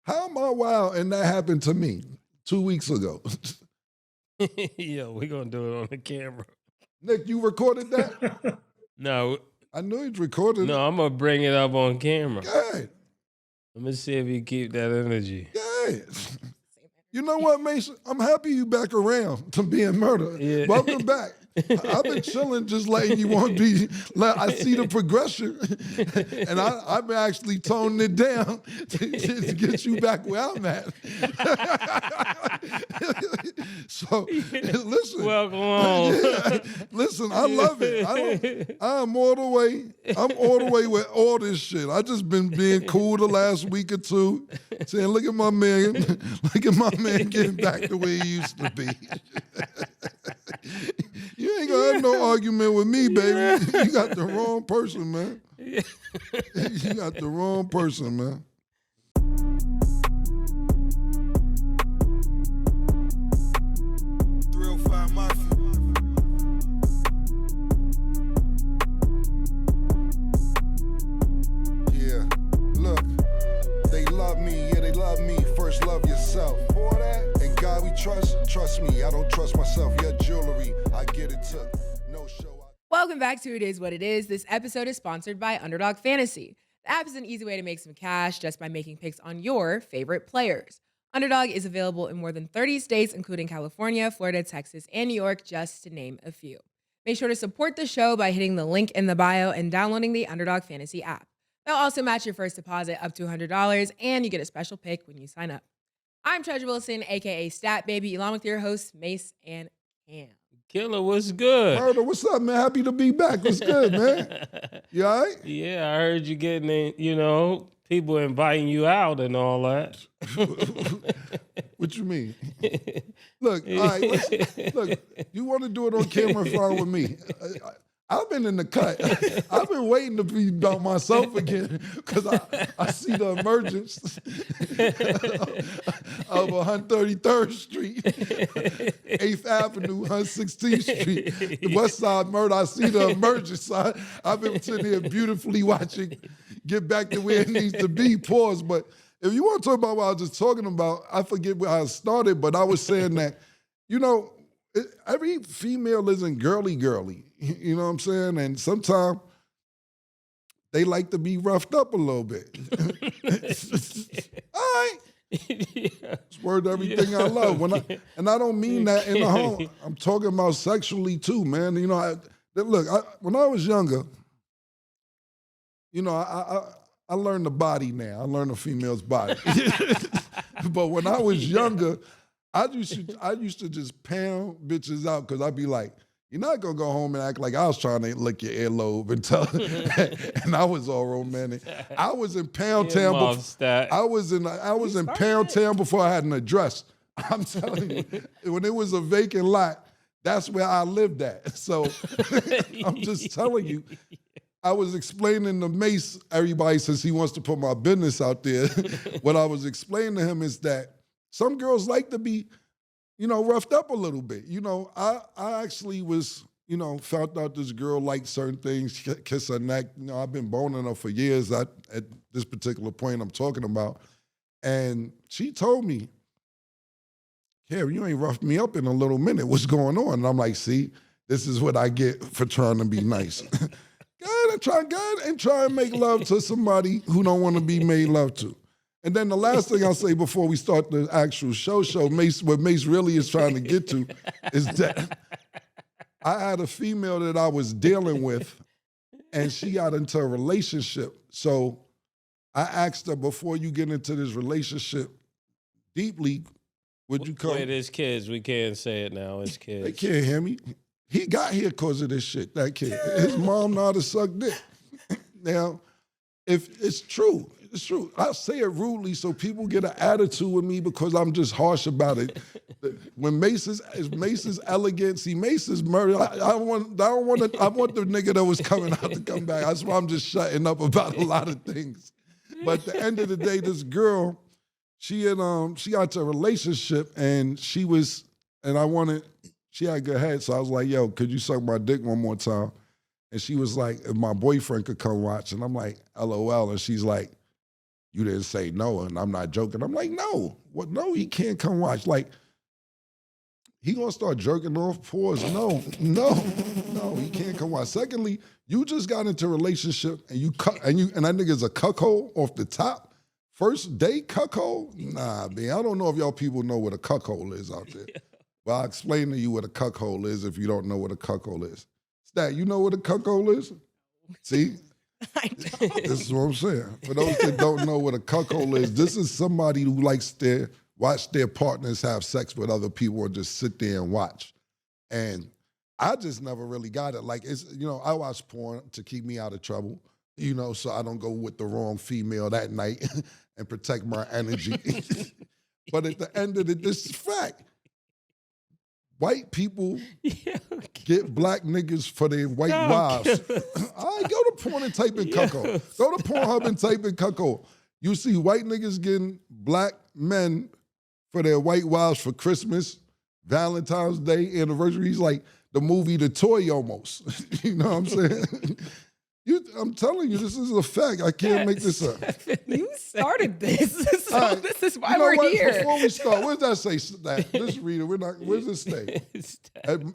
How am I wild and that happened to me 2 weeks ago? Yo, we're going to do it on the camera. Nick, you recorded that? No. I knew he'd recorded it. No, I'm going to bring it up on camera. Good. Let me see if you keep that energy. Good. You know what, Mason? I'm happy you back around to being murdered. Yeah. Welcome back. I've been chilling, just letting you want to be. I see the progression, and I've been actually toning it down to get you back where I'm at. So listen, welcome home. Yeah, listen, I love it. I'm all the way. I'm all the way with all this shit. I just been being cool the last week or two, saying, "Look at my man, getting back the way he used to be." You ain't gonna have no argument with me, baby. You got the wrong person, man. You got the wrong person, man. Yeah, look, they love me, yeah, they love me. First love yourself. For that, and God we trust me. I don't trust myself. Your jewelry, I get it took. No show. Welcome back to It Is What It Is. This episode is sponsored by Underdog Fantasy. The app is an easy way to make some cash just by making picks on your favorite players. Underdog is available in more than 30 states, including California, Florida, Texas, and New York, just to name a few. Make sure to support the show by hitting the link in the bio and downloading the Underdog Fantasy app. They'll also match your first deposit up to $100, and you get a special pick when you sign up. I'm Treasure Wilson, aka Stat Baby, along with your hosts, Mase and Cam. Killer, what's good? Murder, what's up, man? Happy to be back. What's good, man? You all right? Yeah, I heard you getting in, people inviting you out and all that. What you mean? Look, all right, look, you want to do it on camera, fine with me. I've been in the cut. I've been waiting to be about myself again because I see the emergence of 133rd Street, 8th Avenue, 116th Street, the West Side murder. I see the emergence. I've been sitting here beautifully watching get back to where it needs to be. Pause. But if you want to talk about what I was just talking about, I forget where I started, but I was saying that, every female isn't girly. You know what I'm saying? And sometimes they like to be roughed up a little bit. All right. It's word everything I love. And I don't mean that in the home. I'm talking about sexually too, man. When I was younger, I learned the body now. I learned a female's body. But when I was younger, I used to just pound bitches out because I'd be like, you're not gonna go home and act like I was trying to lick your earlobe and I was all romantic. I was in Pound Town. I was in Pound Town before I had an address. I'm telling you, when it was a vacant lot, that's where I lived at. So I'm just telling you. I was explaining to Mase, everybody, since he wants to put my business out there, what I was explaining to him is that some girls like to be, roughed up a little bit. I actually was, found out this girl liked certain things, kiss her neck. I've been boning her for years at this particular point I'm talking about. And she told me, Cam, you ain't roughed me up in a little minute. What's going on? And I'm like, see, this is what I get for trying to be nice. Go ahead and try and make love to somebody who don't want to be made love to. And then the last thing I'll say before we start the actual show, Mase, what Mase really is trying to get to is that I had a female that I was dealing with, and she got into a relationship. So I asked her, before you get into this relationship deeply, would you come? Wait, it's kids. We can't say it now. It's kids. They can't hear me. He got here because of this shit, that kid. His mom know how to suck dick. Now, if it's true, it's true. I say it rudely so people get an attitude with me because I'm just harsh about it. When Mace's elegance, Mace's murder. I want the nigga that was coming out to come back. That's why I'm just shutting up about a lot of things. But at the end of the day, this girl, she got into a relationship and she had good head, so I was like, yo, could you suck my dick one more time? And she was like, if my boyfriend could come watch. And I'm like, LOL. And she's like, you didn't say no, and I'm not joking. I'm like, no, what? No, he can't come watch. Like, he gonna start jerking off pause. No, he can't come watch. Secondly, you just got into a relationship and and that nigga's a cuckold off the top. First date cuckold? Nah, man. I don't know if y'all people know what a cuckold is out there. Well, I'll explain to you what a cuckold is if you don't know what a cuckold is. Stat, you know what a cuckold is? See? I don't. This is what I'm saying. For those that don't know what a cuckold is, this is somebody who likes to watch their partners have sex with other people or just sit there and watch. And I just never really got it. Like, it's, I watch porn to keep me out of trouble, so I don't go with the wrong female that night and protect my energy. But at the end of this is fact. White people get black niggas for their white wives. All right, go to porn and type in cuckold. Go to Pornhub and type in cuckold. You see white niggas getting black men for their white wives for Christmas, Valentine's Day, anniversaries, like the movie The Toy almost. You know what I'm saying? I'm telling you, this is a fact. I can't make this up. You started this, so right. this is why we're here. Before we start, where does that say? Let's read it. Where does it say?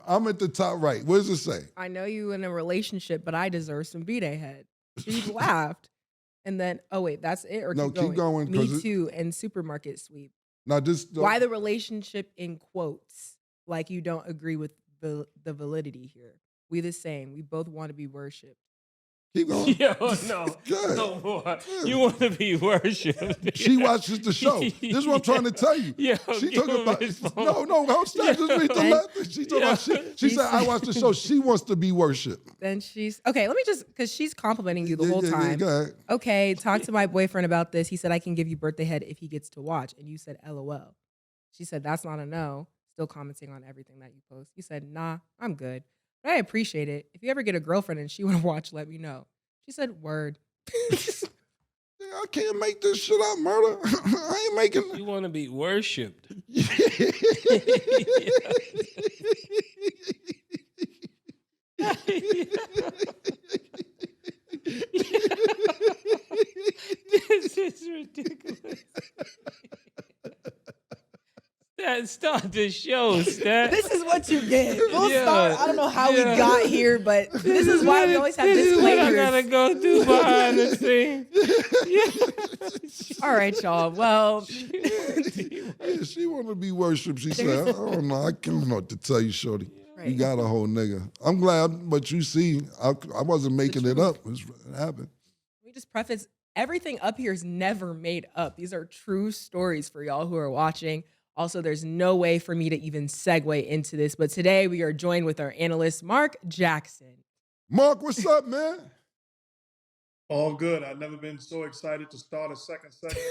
I'm at the top right. Where does it say? I know you in a relationship, but I deserve some B-Day head. She laughed. And then, oh wait, that's it? Or No, keep going. Me too, and supermarket sweep. Now this. Why the relationship in quotes? Like you don't agree with the validity here. We the same. We both want to be worshipped. Keep going. Yo, no more. You want to be worshipped. She watches the show. This is what I'm trying to tell you. Yo, she talking about no, stop. Just read the letter. She talking about she said I watch the show. She wants to be worshipped. Then she's okay. Let me just because she's complimenting you the whole time. Go ahead. Okay, talk to my boyfriend about this. He said I can give you birthday head if he gets to watch, and you said LOL. She said that's not a no. Still commenting on everything that you post. You said nah, I'm good. But I appreciate it. If you ever get a girlfriend and she want to watch, let me know. She said, word. I can't make this shit up, murder. I ain't making it. You want to be worshipped. This is ridiculous. Start the show, Stat. This is what you get. We'll start. I don't know how we got here, but this is why we always have disclaimers. I gotta go through behind the scenes. All right, y'all. Well, she want to be worshipped. She said, I don't know. I don't know what to tell you, shorty. Right. You got a whole nigga. I'm glad, but you see, I wasn't making it up. It happened. we just preface everything up here is never made up. These are true stories for y'all who are watching. Also, there's no way for me to even segue into this, but today we are joined with our analyst, Mark Jackson. Mark, what's up, man? All good. I've never been so excited to start a second segment.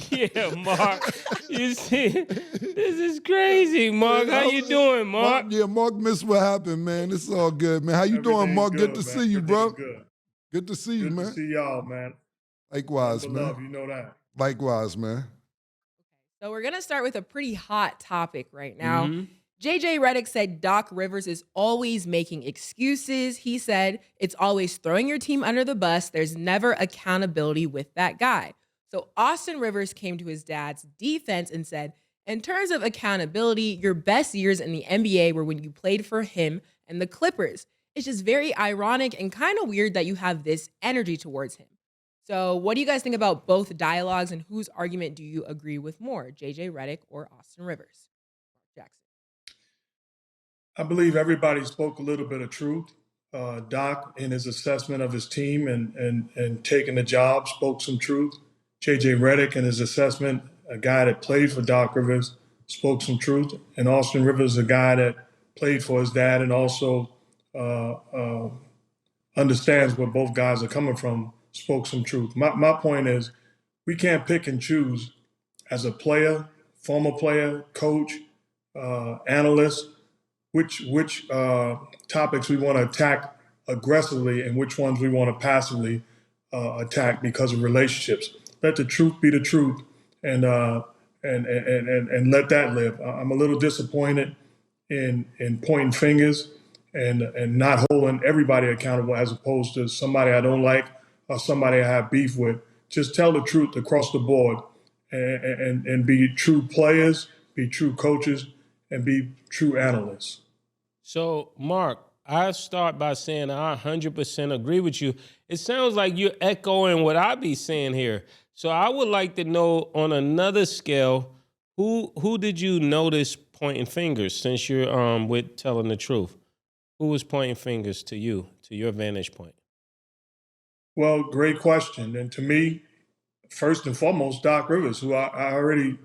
Yeah, Mark. You see, this is crazy, Mark. How you doing, Mark? Mark missed what happened, man. It's all good, man. How you doing, Mark? Good to see you, bro. Good. Good to see you, man. Good to see y'all, man. Likewise, man. Love, you know that. Likewise, man. So we're going to start with a pretty hot topic right now. Mm-hmm. JJ Redick said Doc Rivers is always making excuses. He said it's always throwing your team under the bus. There's never accountability with that guy. So Austin Rivers came to his dad's defense and said, in terms of accountability, your best years in the NBA were when you played for him and the Clippers. It's just very ironic and kind of weird that you have this energy towards him. So what do you guys think about both dialogues, and whose argument do you agree with more, JJ Redick or Austin Rivers? Jackson. I believe everybody spoke a little bit of truth. Doc, in his assessment of his team and taking the job, spoke some truth. JJ Redick, in his assessment, a guy that played for Doc Rivers, spoke some truth. And Austin Rivers, a guy that played for his dad and also understands where both guys are coming from, spoke some truth. My point is, we can't pick and choose as a player, former player, coach, analyst, which topics we want to attack aggressively and which ones we want to passively attack because of relationships. Let the truth be the truth, and let that live. I'm a little disappointed in pointing fingers and not holding everybody accountable as opposed to somebody I don't like or somebody I have beef with. Just tell the truth across the board and be true players, be true coaches, and be true analysts. So, Mark, I start by saying I 100% agree with you. It sounds like you're echoing what I be saying here. So I would like to know on another scale, who did you notice pointing fingers since you're with telling the truth? Who was pointing fingers to you, to your vantage point? Well, great question. And to me, first and foremost, Doc Rivers, who I already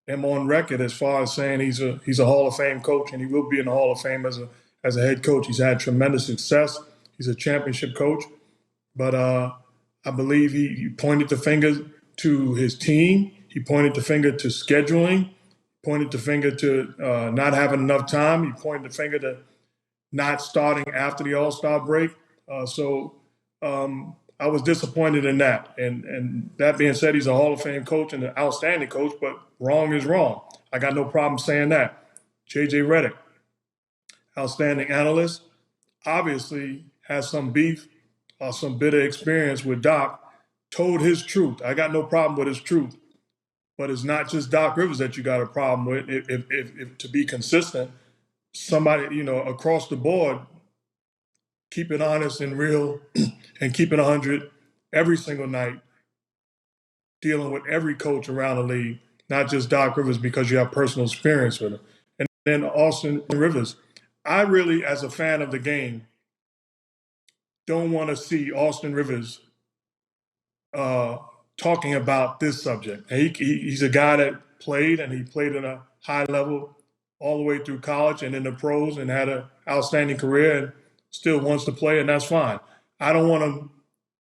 am on record as far as saying he's a Hall of Fame coach, and he will be in the Hall of Fame as a head coach. He's had tremendous success. He's a championship coach, but I believe he pointed the finger to his team. He pointed the finger to scheduling. Pointed the finger to not having enough time. He pointed the finger to not starting after the All-Star break. So I was disappointed in that. And that being said, he's a Hall of Fame coach and an outstanding coach, but wrong is wrong. I got no problem saying that. J.J. Redick, outstanding analyst, obviously has some beef or some bitter experience with Doc, told his truth. I got no problem with his truth. But it's not just Doc Rivers that you got a problem with. If to be consistent, somebody, across the board, keep it honest and real and keep it 100 every single night, dealing with every coach around the league, not just Doc Rivers because you have personal experience with him. And then Austin Rivers. I really, as a fan of the game, don't want to see Austin Rivers talking about this subject. He's a guy that played, and he played at a high level all the way through college and in the pros and had an outstanding career and still wants to play, and that's fine. I don't want him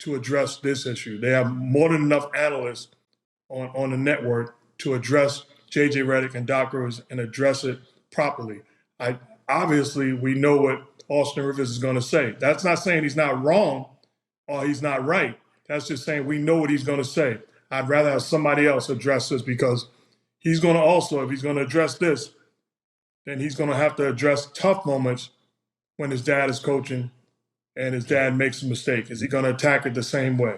to address this issue. They have more than enough analysts on the network to address J.J. Redick and Doc Rivers and address it properly. Obviously, we know what Austin Rivers is going to say. That's not saying he's not wrong or he's not right. That's just saying we know what he's going to say. I'd rather have somebody else address this because he's going to also, if he's going to address this, then he's going to have to address tough moments when his dad is coaching and his dad makes a mistake. Is he going to attack it the same way?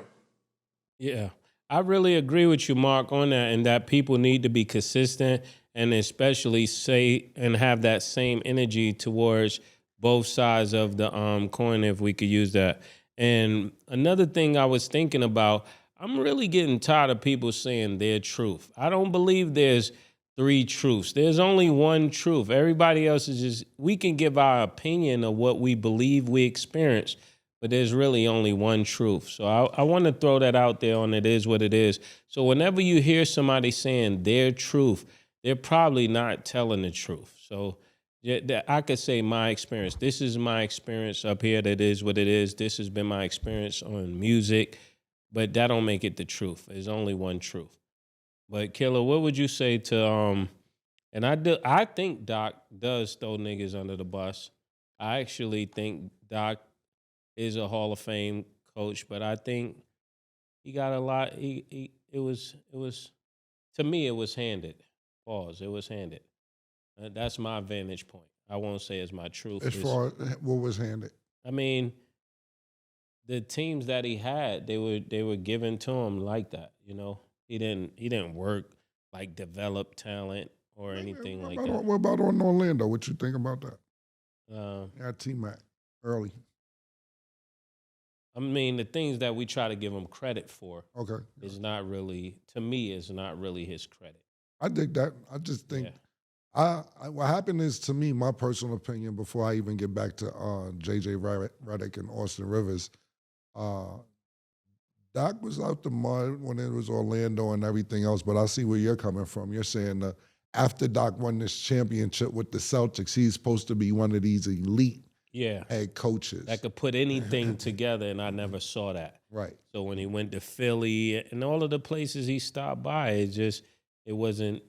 Yeah, I really agree with you, Mark, on that, and that people need to be consistent and especially say and have that same energy towards both sides of the coin, if we could use that. And another thing I was thinking about, I'm really getting tired of people saying their truth. I don't believe there's three truths. There's only one truth. Everybody else is just, we can give our opinion of what we believe we experience, but there's really only one truth. So I want to throw that out there on it is what it is. So whenever you hear somebody saying their truth, they're probably not telling the truth. So I could say my experience. This is my experience up here. That is what it is. This has been my experience on music, but that don't make it the truth. There's only one truth. But Killer, what would you say to and I think Doc does throw niggas under the bus. I actually think Doc is a Hall of Fame coach, but I think he got a lot. It was to me it was handed. Pause. It was handed. That's my vantage point. I won't say it's my truth. As far as what was handed. I mean, the teams that he had, they were given to him like that. He didn't work like develop talent or anything like that. What about on Orlando? What you think about that? Yeah, T-Mac early. I mean, the things that we try to give him credit for, Okay, is not really, to me, is not really his credit. I dig that. I just think what happened is, to me, my personal opinion, before I even get back to J.J. Redick and Austin Rivers, Doc was out the mud when it was Orlando and everything else, but I see where you're coming from. You're saying after Doc won this championship with the Celtics, he's supposed to be one of these elite head coaches. That could put anything together, and I never saw that. Right. So when he went to Philly and all of the places he stopped by, it wasn't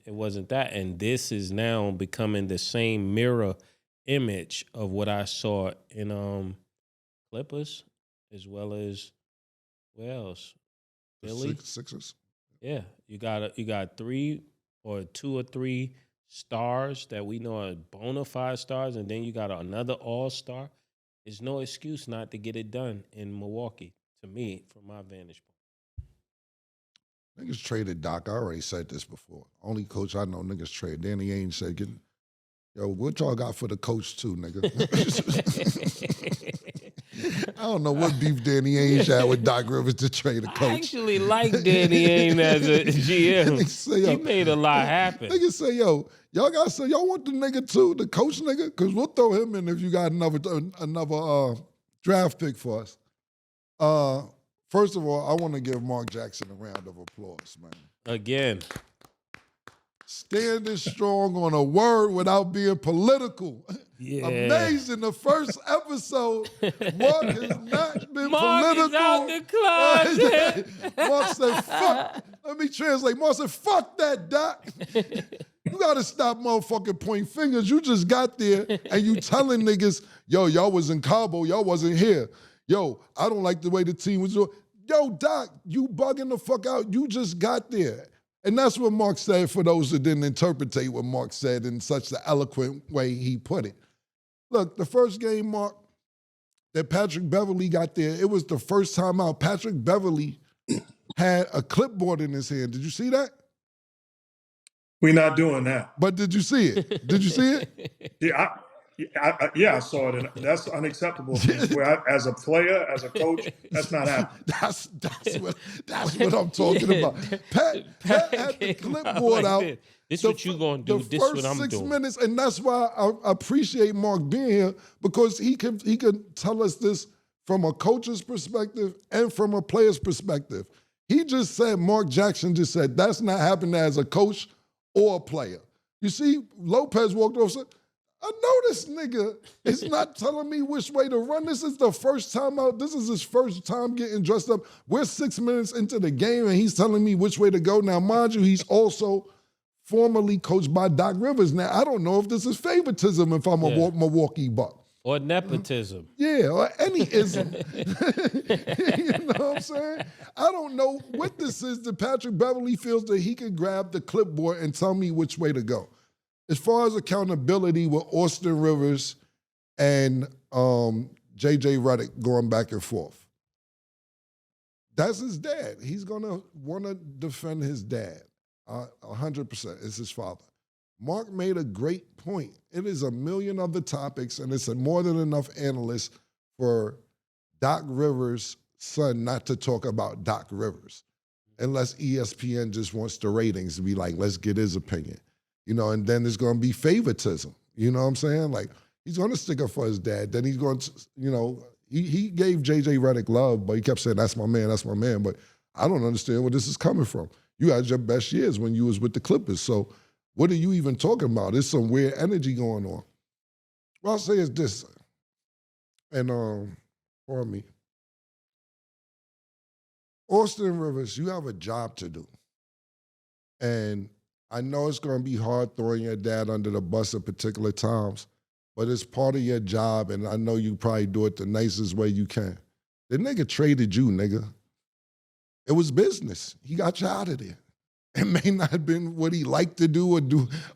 that. And this is now becoming the same mirror image of what I saw in Clippers, as well as where else? Philly. Sixers. Yeah, you got two or three stars that we know are bona fide stars, and then you got another all-star. There's no excuse not to get it done in Milwaukee, to to me, from my vantage point. Niggas traded Doc. I already said this before. Only coach I know niggas trade. Danny Ainge said, yo, what y'all got for the coach too, nigga? I don't know what beef Danny Ainge had with Doc Rivers to trade a coach. I actually like Danny Ainge as a GM. Say, yo, he made a lot happen. Niggas say, yo, y'all gotta say, y'all want the nigga too, the coach nigga? Because we'll throw him in if you got another draft pick for us. First of all, I want to give Mark Jackson a round of applause, man. Again. Standing strong on a word without being political. Yeah. Amazing. The first episode, Mark has not been Mark political. is out the closet. Mark said, fuck. Let me translate. Mark said, fuck that, Doc. You got to stop motherfucking pointing fingers. You just got there and you telling niggas, yo, y'all was in Cabo. Y'all wasn't here. Yo, I don't like the way the team was doing. Yo, Doc, you bugging the fuck out. You just got there. And that's what Mark said for those that didn't interpretate what Mark said in such the eloquent way he put it. Look, the first game, Mark, that Patrick Beverley got there, it was the first time out. Patrick Beverley had a clipboard in his hand. Did you see that? We're not doing that. But did you see it? Did you see it? Yeah, I saw it. And that's unacceptable. As a player, as a coach, that's not happening. That's what I'm talking about. Pat had the clipboard out. This what you gonna do. This what I'm doing. 6 minutes, and that's why I appreciate Mark being here, because he could tell us this from a coach's perspective and from a player's perspective. He just said, Mark Jackson just said, that's not happening as a coach or a player. You see, Lopez walked over and said, I know this nigga is not telling me which way to run. This is the first time out. This is his first time getting dressed up. We're 6 minutes into the game, and he's telling me which way to go. Now, mind you, he's also formerly coached by Doc Rivers. Now, I don't know if this is favoritism if I'm a Milwaukee Buck. Or nepotism. Yeah, or any ism. You know what I'm saying? I don't know what this is that Patrick Beverley feels that he can grab the clipboard and tell me which way to go. As far as accountability with Austin Rivers and J.J. Redick going back and forth, that's his dad. He's going to want to defend his dad 100%. It's his father. Mark made a great point. It is a million other topics, and it's more than enough analysts for Doc Rivers' son not to talk about Doc Rivers, unless ESPN just wants the ratings to be like, let's get his opinion. You know, and then there's going to be favoritism. You know what I'm saying? Like, he's going to stick up for his dad. Then he's going to, you know, he gave J.J. Redick love, but he kept saying, that's my man, that's my man. But I don't understand where this is coming from. You had your best years when you was with the Clippers. So what are you even talking about? There's some weird energy going on. What I'll say is this, and pardon me. Austin Rivers, you have a job to do. And I know it's going to be hard throwing your dad under the bus at particular times, but it's part of your job, and I know you probably do it the nicest way you can. The nigga traded you, nigga. It was business. He got you out of there. It may not have been what he liked to do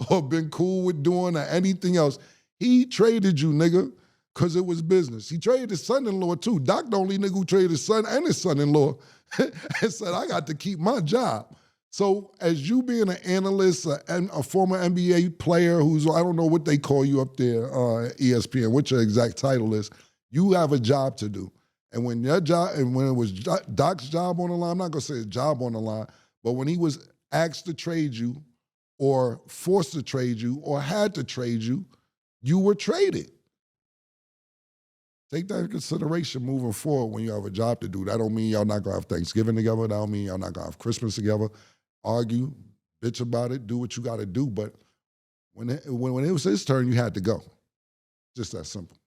or been cool with doing or anything else. He traded you, nigga, because it was business. He traded his son-in-law, too. Doc the only nigga who traded his son and his son-in-law and said, I got to keep my job. So as you being an analyst, a former NBA player who's, I don't know what they call you up there, ESPN, what your exact title is, you have a job to do. And when your job, and when it was Doc's job on the line, I'm not gonna say his job on the line, but when he was asked to trade you or forced to trade you or had to trade you, you were traded. Take that into consideration moving forward when you have a job to do. That don't mean y'all not gonna have Thanksgiving together. That don't mean y'all not gonna have Christmas together. Argue, bitch about it, do what you gotta do. But when it was his turn, you had to go. Just that simple.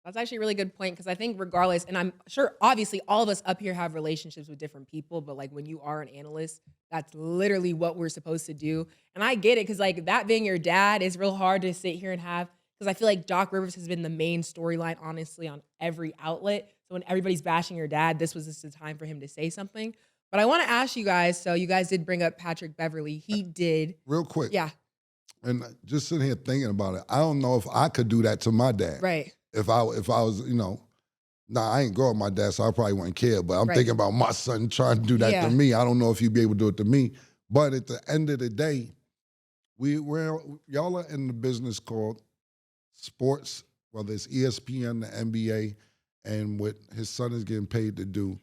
That's actually a really good point, because I think regardless, and I'm sure obviously all of us up here have relationships with different people, but like when you are an analyst, that's literally what we're supposed to do. And I get it, because like that being your dad is real hard to sit here and have, because I feel like Doc Rivers has been the main storyline, honestly, on every outlet. So when everybody's bashing your dad, this was just the time for him to say something. But I want to ask you guys, so you guys did bring up Patrick Beverley. He did. Real quick. Yeah. And just sitting here thinking about it, I don't know if I could do that to my dad. Right. If I was, you know, Nah, I ain't growing my dad, so I probably wouldn't care. But I'm Right. thinking about my son trying to do that Yeah. to me. I don't know if he'd be able to do it to me. But at the end of the day, y'all are in the business called sports, whether it's ESPN, the NBA, and what his son is getting paid to do.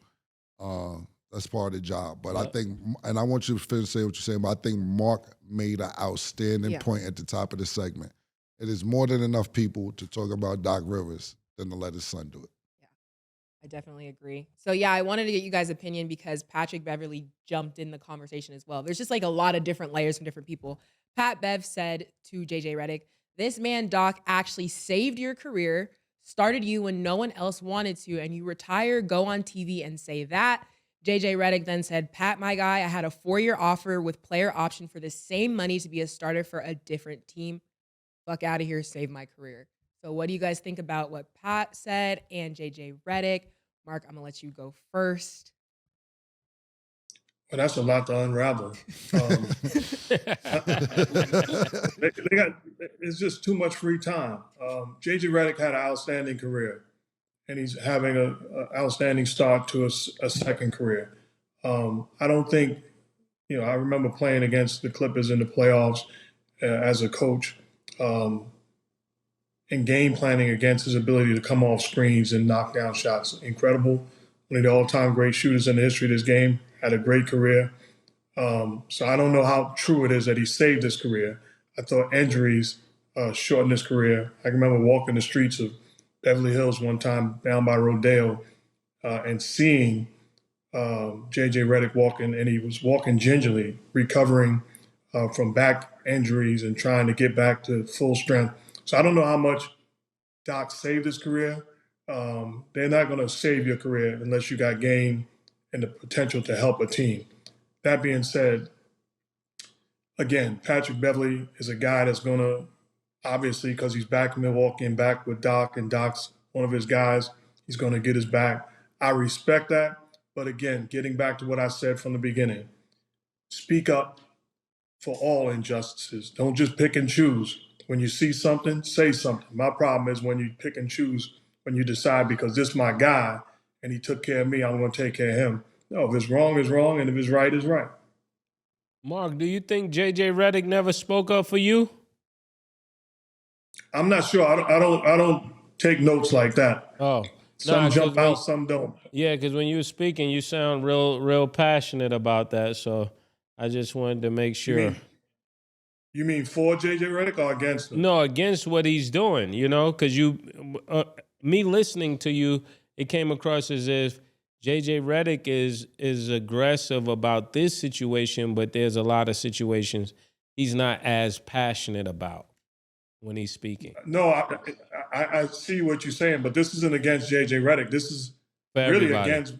That's part of the job. But I think, and I want you to finish saying what you're saying, but I think Mark made an outstanding point at the top of the segment. It is more than enough people to talk about Doc Rivers than to let his son do it. I definitely agree. So yeah, I wanted to get you guys' opinion because Patrick Beverley jumped in the conversation as well. There's just like a lot of different layers from different people. Pat Bev said to JJ Redick, "This man, Doc, actually saved your career, started you when no one else wanted to, and you retire, go on TV and say that." JJ Redick then said, "Pat, my guy, I had a 4-year offer with player option for the same money to be a starter for a different team. Fuck out of here, save my career." So what do you guys think about what Pat said and JJ Redick? Mark, I'm gonna let you go first. Well, that's a lot to unravel. They got, it's just too much free time. JJ Redick had an outstanding career, and he's having an outstanding start to a second career. I don't think, I remember playing against the Clippers in the playoffs as a coach. And game planning against his ability to come off screens and knock down shots. Incredible. One of the all-time great shooters in the history of this game. Had a great career. So I don't know how true it is that he saved his career. I thought injuries shortened his career. I can remember walking the streets of Beverly Hills one time down by Rodeo and seeing JJ Redick walking, and he was walking gingerly, recovering from back injuries and trying to get back to full strength. So I don't know how much Doc saved his career. They're not going to save your career unless you got game and the potential to help a team. That being said, again, Patrick Beverley is a guy that's going to, obviously, because he's back in Milwaukee and back with Doc, and Doc's one of his guys, he's going to get his back. I respect that. But again, getting back to what I said from the beginning, speak up for all injustices. Don't just pick and choose. When you see something, say something. My problem is when you pick and choose, when you decide because this is my guy and he took care of me, I'm going to take care of him. No, if it's wrong, it's wrong, and if it's right, it's right. Mark, do you think JJ Redick never spoke up for you? I'm not sure. I don't take notes like that. Oh, some jump out, some don't. Yeah, because when you were speaking, you sound real passionate about that. So I just wanted to make sure. You mean for JJ Redick or against him? No, against what he's doing, because me listening to you, it came across as if JJ Redick is aggressive about this situation, but there's a lot of situations he's not as passionate about when he's speaking. No, I see what you're saying, but this isn't against JJ Redick. This is For really everybody. against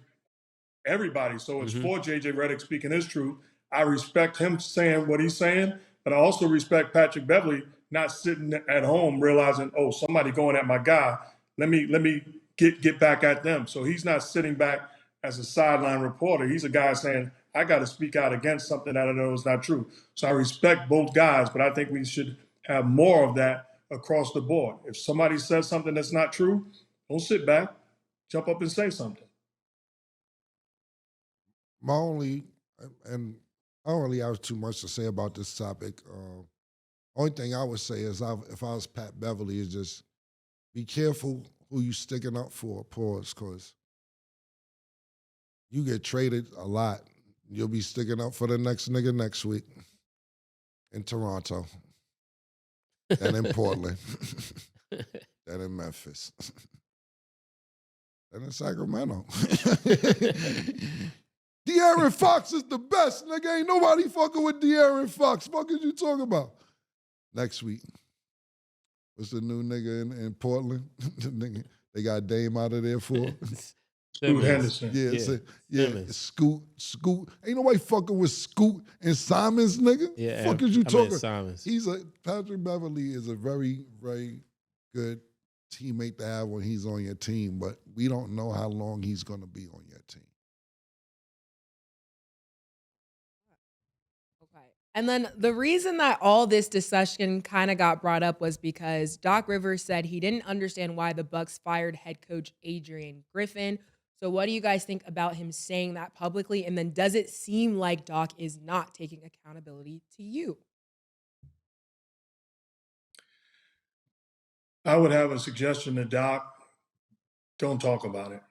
everybody. So it's for JJ Redick speaking his truth. I respect him saying what he's saying, but I also respect Patrick Beverley not sitting at home realizing, oh, somebody going at my guy. Let me get back at them. So he's not sitting back as a sideline reporter. He's a guy saying, I got to speak out against something that I know is not true. So I respect both guys, but I think we should have more of that across the board. If somebody says something that's not true, don't sit back, jump up and say something. My only, and I don't really have too much to say about this topic. Only thing I would say is if I was Pat Beverley, is just be careful who you sticking up for, pause, because you get traded a lot. You'll be sticking up for the next nigga next week in Toronto, then in Portland, then in Memphis, then in Sacramento. De'Aaron Fox is the best, nigga. Ain't nobody fucking with De'Aaron Fox. Fuck is you talking about? Next week. What's the new nigga in Portland? The nigga they got Dame out of there for. Scoot Henderson. Yeah. Scoot. Ain't nobody fucking with Scoot and Simons, nigga. Yeah, Fuck is you talking? Simons. Patrick Beverley is a very, very good teammate to have when he's on your team, but we don't know how long he's gonna be on your team. Okay. And then the reason that all this discussion kind of got brought up was because Doc Rivers said he didn't understand why the Bucks fired head coach Adrian Griffin. So what do you guys think about him saying that publicly? And then does it seem like Doc is not taking accountability to you? I would have a suggestion to Doc: don't talk about it,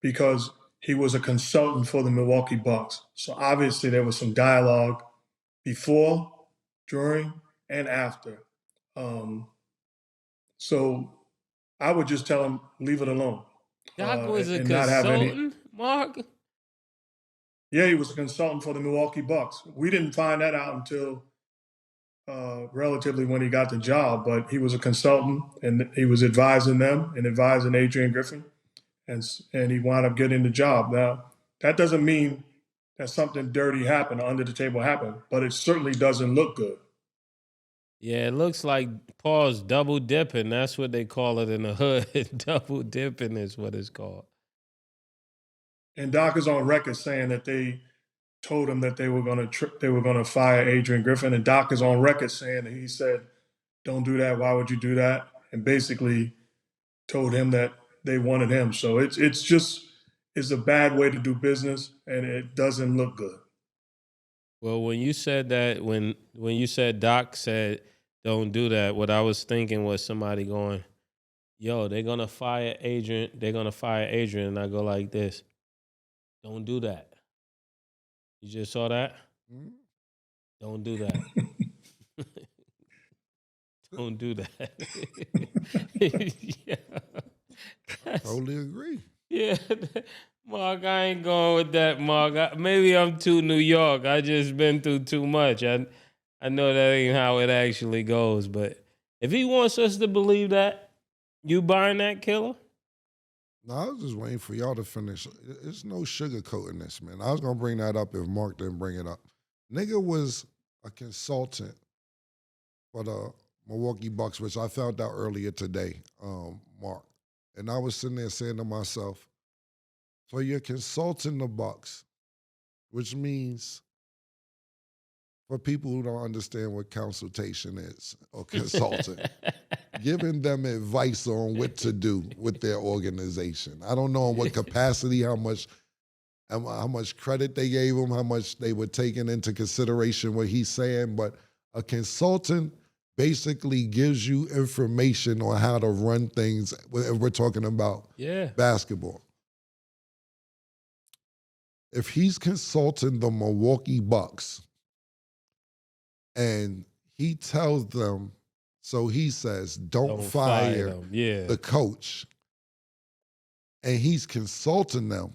because he was a consultant for the Milwaukee Bucks. So obviously there was some dialogue before, during, and after. So I would just tell him, leave it alone. Doc was a and not have any. consultant, Mark? Yeah, he was a consultant for the Milwaukee Bucks. We didn't find that out until relatively when he got the job, but he was a consultant and he was advising them and advising Adrian Griffin, and he wound up getting the job. Now, that doesn't mean that something dirty happened or under the table happened, but it certainly doesn't look good. Yeah, it looks like Paul's double dipping. That's what they call it in the hood. Double dipping is what it's called. And Doc is on record saying that they told him that they were going to fire Adrian Griffin, and Doc is on record saying that he said, "Don't do that. Why would you do that?" And basically told him that they wanted him. So it's a bad way to do business, and it doesn't look good. Well, when you said that, when you said Doc said, "Don't do that," what I was thinking was somebody going, "Yo, they're gonna fire Adrian. They're gonna fire Adrian," and I go like this: "Don't do that." You just saw that? Mm-hmm. Don't do that. Don't do that. Yeah. Totally agree. Yeah, Mark, I ain't going with that, Mark. Maybe I'm too New York. I just been through too much. I know that ain't how it actually goes. But if he wants us to believe that, you buying that, Killer? No, I was just waiting for y'all to finish. There's no sugarcoating this, man. I was going to bring that up if Mark didn't bring it up. Nigga was a consultant for the Milwaukee Bucks, which I found out earlier today, Mark. And I was sitting there saying to myself, so you're consulting the Bucks, which means for people who don't understand what consultation is or consulting, giving them advice on what to do with their organization. I don't know in what capacity, how much credit they gave him, how much they were taking into consideration what he's saying, but a consultant basically gives you information on how to run things. We're talking about basketball. If he's consulting the Milwaukee Bucks and he tells them, so he says, don't fire the coach, and he's consulting them,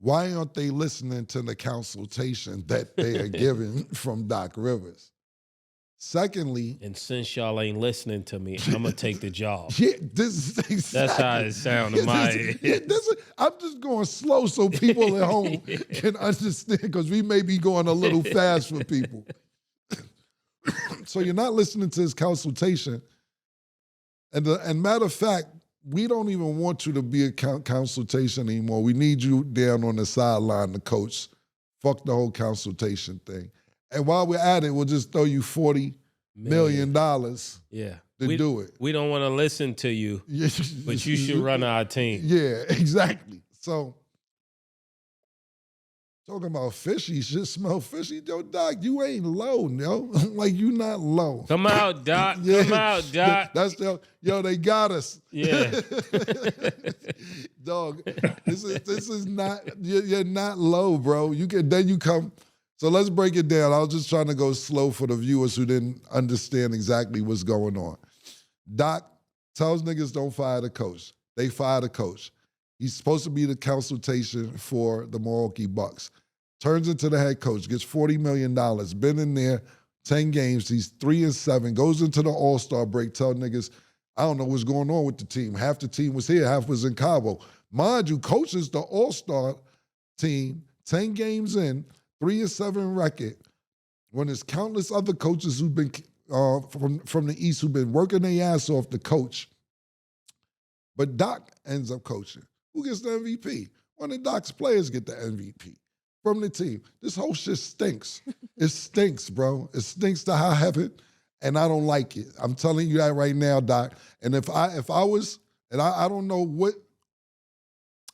why aren't they listening to the consultation that they are given from Doc Rivers? Secondly, and since y'all ain't listening to me, I'm gonna take the job. Yeah, this is exactly. That's how it sounds in my head. I'm just going slow so people at home can understand, because we may be going a little fast for people. So you're not listening to his consultation. And matter of fact, we don't even want you to be a consultation anymore. We need you down on the sideline to coach. Fuck the whole consultation thing. And while we're at it, we'll just throw you $40 million to do it. We don't want to listen to you, but you should run our team. Yeah, exactly. So, talking about fishy, shit smell fishy. Yo, Doc, you ain't low, yo. Like, you not low. Come out, Doc. Yeah. Come out, Doc. They got us. Yeah. Dog, this is not, you're not low, bro. Then you come. So let's break it down. I was just trying to go slow for the viewers who didn't understand exactly what's going on. Doc tells niggas don't fire the coach. They fire the coach. He's supposed to be the consultation for the Milwaukee Bucks. Turns into the head coach, gets $40 million, been in there 10 games, he's 3-7, goes into the All-Star break, tell niggas, I don't know what's going on with the team. Half the team was here, half was in Cabo. Mind you, coaches the All-Star team, 10 games in, 3-7 record, when there's countless other coaches who've been from the East who've been working their ass off to coach. But Doc ends up coaching. Who gets the MVP? One of Doc's players get the MVP. from the team. This whole shit stinks. It stinks, bro. It stinks to high heaven, and I don't like it. I'm telling you that right now, Doc. And if I was, and I don't know what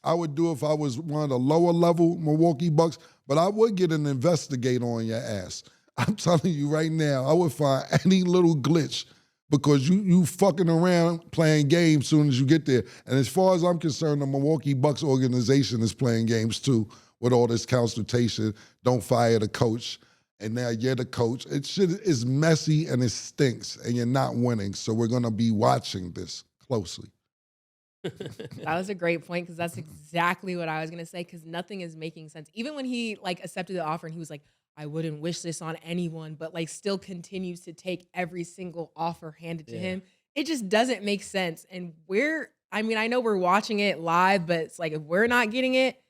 I would do if I was one of the lower level Milwaukee Bucks, but I would get an investigator on your ass. I'm telling you right now, I would find any little glitch because you fucking around playing games soon as you get there. And as far as I'm concerned, the Milwaukee Bucks organization is playing games too with all this consultation. Don't fire the coach. And now you're the coach. It shit is messy and it stinks and you're not winning. So we're going to be watching this closely. That was a great point because that's exactly what I was going to say because nothing is making sense. Even when he like accepted the offer and he was like, I wouldn't wish this on anyone, but like still continues to take every single offer handed to him. It just doesn't make sense. And I know we're watching it live, but it's like if we're not getting it,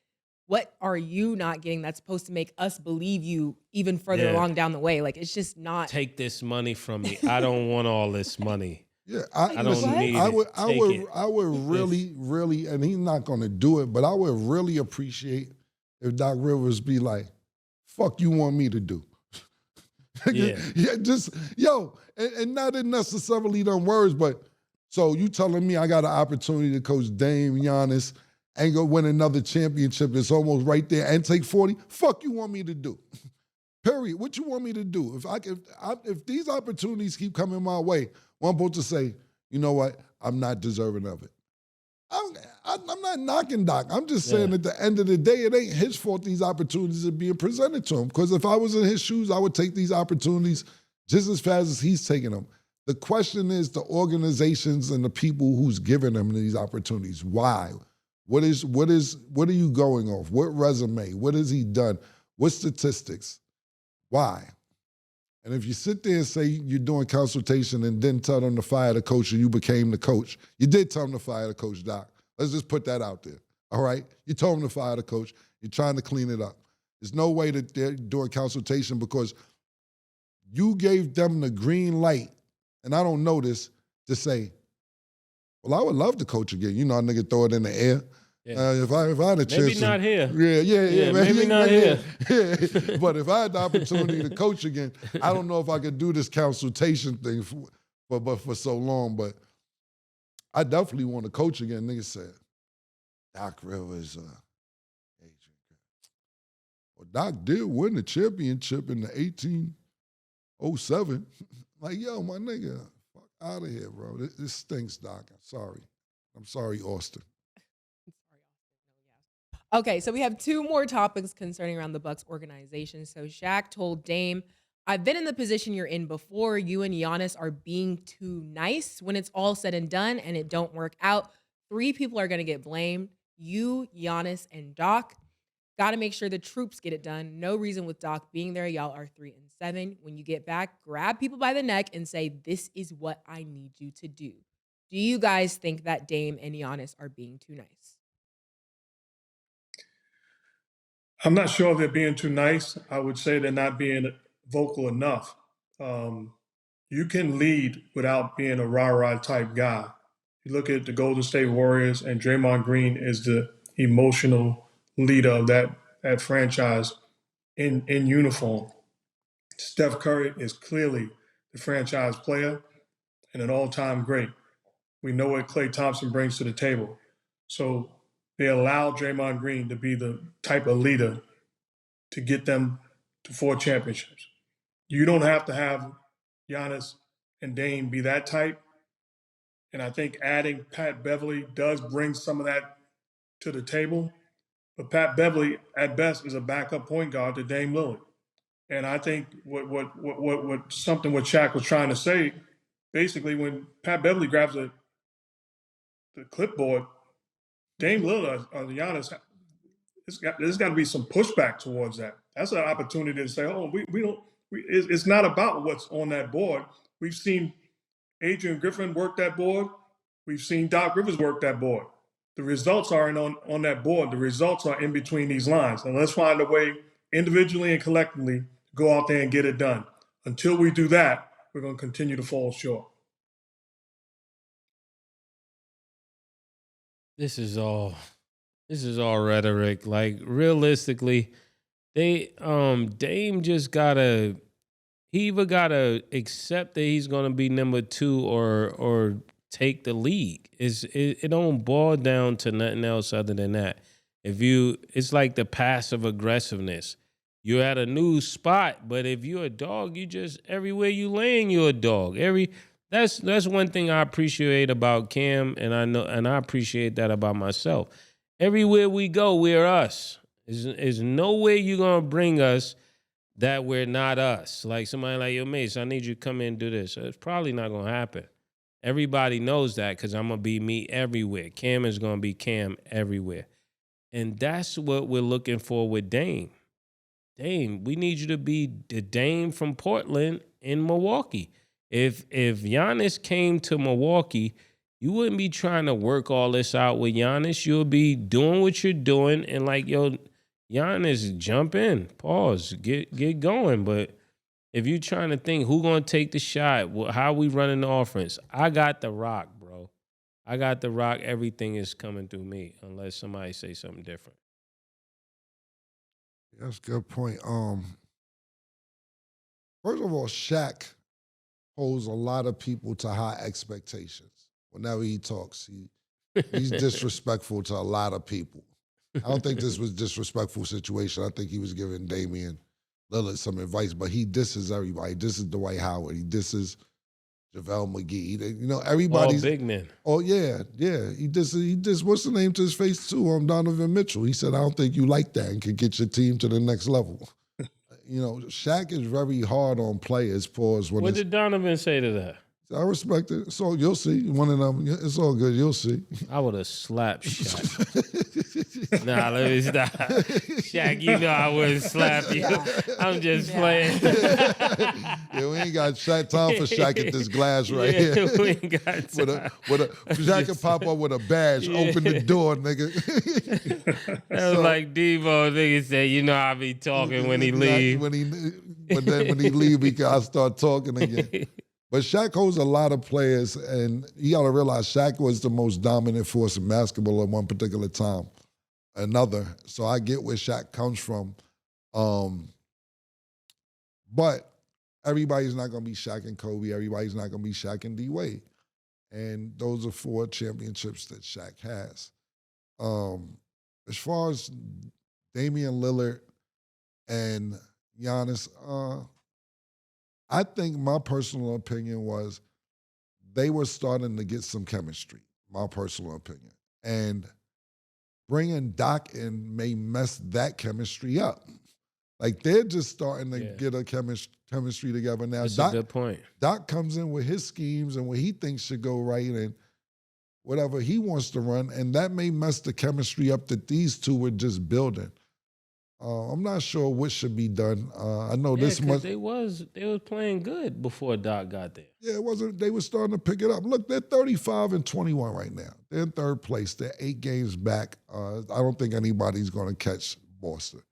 what are you not getting that's supposed to make us believe you even further along down the way? Like it's just not. Take this money from me. I don't want all this money. Yeah, I don't need it. I would really, and he's not going to do it, but I would really appreciate if Doc Rivers be like, fuck you want me to do? Yeah. And not in necessarily them words, but so you telling me I got an opportunity to coach Dame, Giannis, and go win another championship that's almost right there and take 40? Fuck you want me to do? Period. What you want me to do? If these opportunities keep coming my way, well, I'm supposed to say, you know what? I'm not deserving of it. I'm not knocking Doc. I'm just saying at the end of the day, it ain't his fault these opportunities are being presented to him. Because if I was in his shoes, I would take these opportunities just as fast as he's taking them. The question is the organizations and the people who's giving them these opportunities. Why? What are you going off? What resume? What has he done? What statistics? Why? And if you sit there and say you're doing consultation and then tell them to fire the coach and you became the coach, you did tell them to fire the coach, Doc. Let's just put that out there, all right? You told them to fire the coach. You're trying to clean it up. There's no way that they're doing consultation because you gave them the green light, and I don't know this, to say, well, I would love to coach again. You know, a nigga throw it in the air. Yeah. If I had a chance, Maybe not here. Yeah, maybe not here. Yeah. But if I had the opportunity to coach again, I don't know if I could do this consultation thing for so long. But I definitely want to coach again. Nigga said, Doc Rivers, Adrian. Well, Doc did win the championship in the 1807. Like, yo, my nigga, fuck out of here, bro. This stinks, Doc. I'm sorry, Austin. Okay, so we have two more topics concerning around the Bucks organization. So Shaq told Dame, I've been in the position you're in before. You and Giannis are being too nice. When it's all said and done and it don't work out, 3 people are going to get blamed. You, Giannis, and Doc. Got to make sure the troops get it done. No reason with Doc being there. Y'all are 3-7. When you get back, grab people by the neck and say, this is what I need you to do. Do you guys think that Dame and Giannis are being too nice? I'm not sure if they're being too nice. I would say they're not being vocal enough. You can lead without being a rah-rah type guy. You look at the Golden State Warriors, and Draymond Green is the emotional leader of that franchise in uniform. Steph Curry is clearly the franchise player and an all-time great. We know what Klay Thompson brings to the table. So they allow Draymond Green to be the type of leader to get them to 4 championships. You don't have to have Giannis and Dame be that type. And I think adding Pat Beverly does bring some of that to the table. But Pat Beverly, at best, is a backup point guard to Dame Lillard. And I think what Shaq was trying to say, basically, when Pat Beverly grabs the clipboard, Dame Lillard or Giannis, there's got to be some pushback towards that. That's an opportunity to say, oh, it's not about what's on that board. We've seen Adrian Griffin work that board. We've seen Doc Rivers work that board. The results aren't on that board. The results are in between these lines. And let's find a way, individually and collectively, to go out there and get it done. Until we do that, we're going to continue to fall short. This is all rhetoric. Like, realistically, Dame just gotta. He either gotta accept that he's gonna be number 2 or take the league. It don't boil down to nothing else other than that. It's like the passive aggressiveness. You're at a new spot, but if you're a dog, you just everywhere you land, you're a dog. That's one thing I appreciate about Cam, and I appreciate that about myself. Everywhere we go, we're us. There's no way you're gonna bring us that we're not us. Like somebody like, yo, Mase, I need you to come in and do this. It's probably not gonna happen. Everybody knows that because I'm gonna be me everywhere. Cam is gonna be Cam everywhere. And that's what we're looking for with Dame. Dame, we need you to be the Dame from Portland in Milwaukee. If Giannis came to Milwaukee, you wouldn't be trying to work all this out with Giannis. You'll be doing what you're doing and like, yo, Giannis, jump in, pause, get going. But if you're trying to think who gonna take the shot, how we running the offense, I got the rock, bro. I got the rock. Everything is coming through me unless somebody say something different. That's a good point. First of all, Shaq holds a lot of people to high expectations. Whenever he talks, he's disrespectful to a lot of people. I don't think this was a disrespectful situation. I think he was giving Damian Lillard some advice, but he disses everybody. He disses Dwight Howard. He disses JaVale McGee. You know, everybody's all big men. Oh yeah. He disses what's the name to his face too? Donovan Mitchell. He said, I don't think you like that and could get your team to the next level. You know, Shaq is very hard on players. What did Donovan say to that? I respect it. So you'll see. One of them, it's all good. You'll see. I would have slapped Shaq. Nah, let me stop. Shaq, you know I wouldn't slap you. I'm just playing. Yeah, we ain't got time for Shaq at this glass right here. We ain't got time. Shaq can pop up with a badge. Open the door, nigga. That was like Devo. Nigga said, you know I be talking when he leave. But then when he leave, I start talking again. But Shaq holds a lot of players, and you got to realize Shaq was the most dominant force in basketball at one particular time. So I get where Shaq comes from. But everybody's not going to be Shaq and Kobe. Everybody's not going to be Shaq and D-Wade. And those are 4 championships that Shaq has. As far as Damian Lillard and Giannis, I think my personal opinion was they were starting to get some chemistry, my personal opinion. And bringing Doc in may mess that chemistry up. Like they're just starting to get a chemistry together now. That's a good point. Doc comes in with his schemes and what he thinks should go right and whatever he wants to run, and that may mess the chemistry up that these two were just building. I'm not sure what should be done. I know this much. They was playing good before Doc got there. Yeah, it wasn't. They were starting to pick it up. Look, they're 35-21 right now. They're in 3rd place. They're 8 games back. I don't think anybody's going to catch Boston.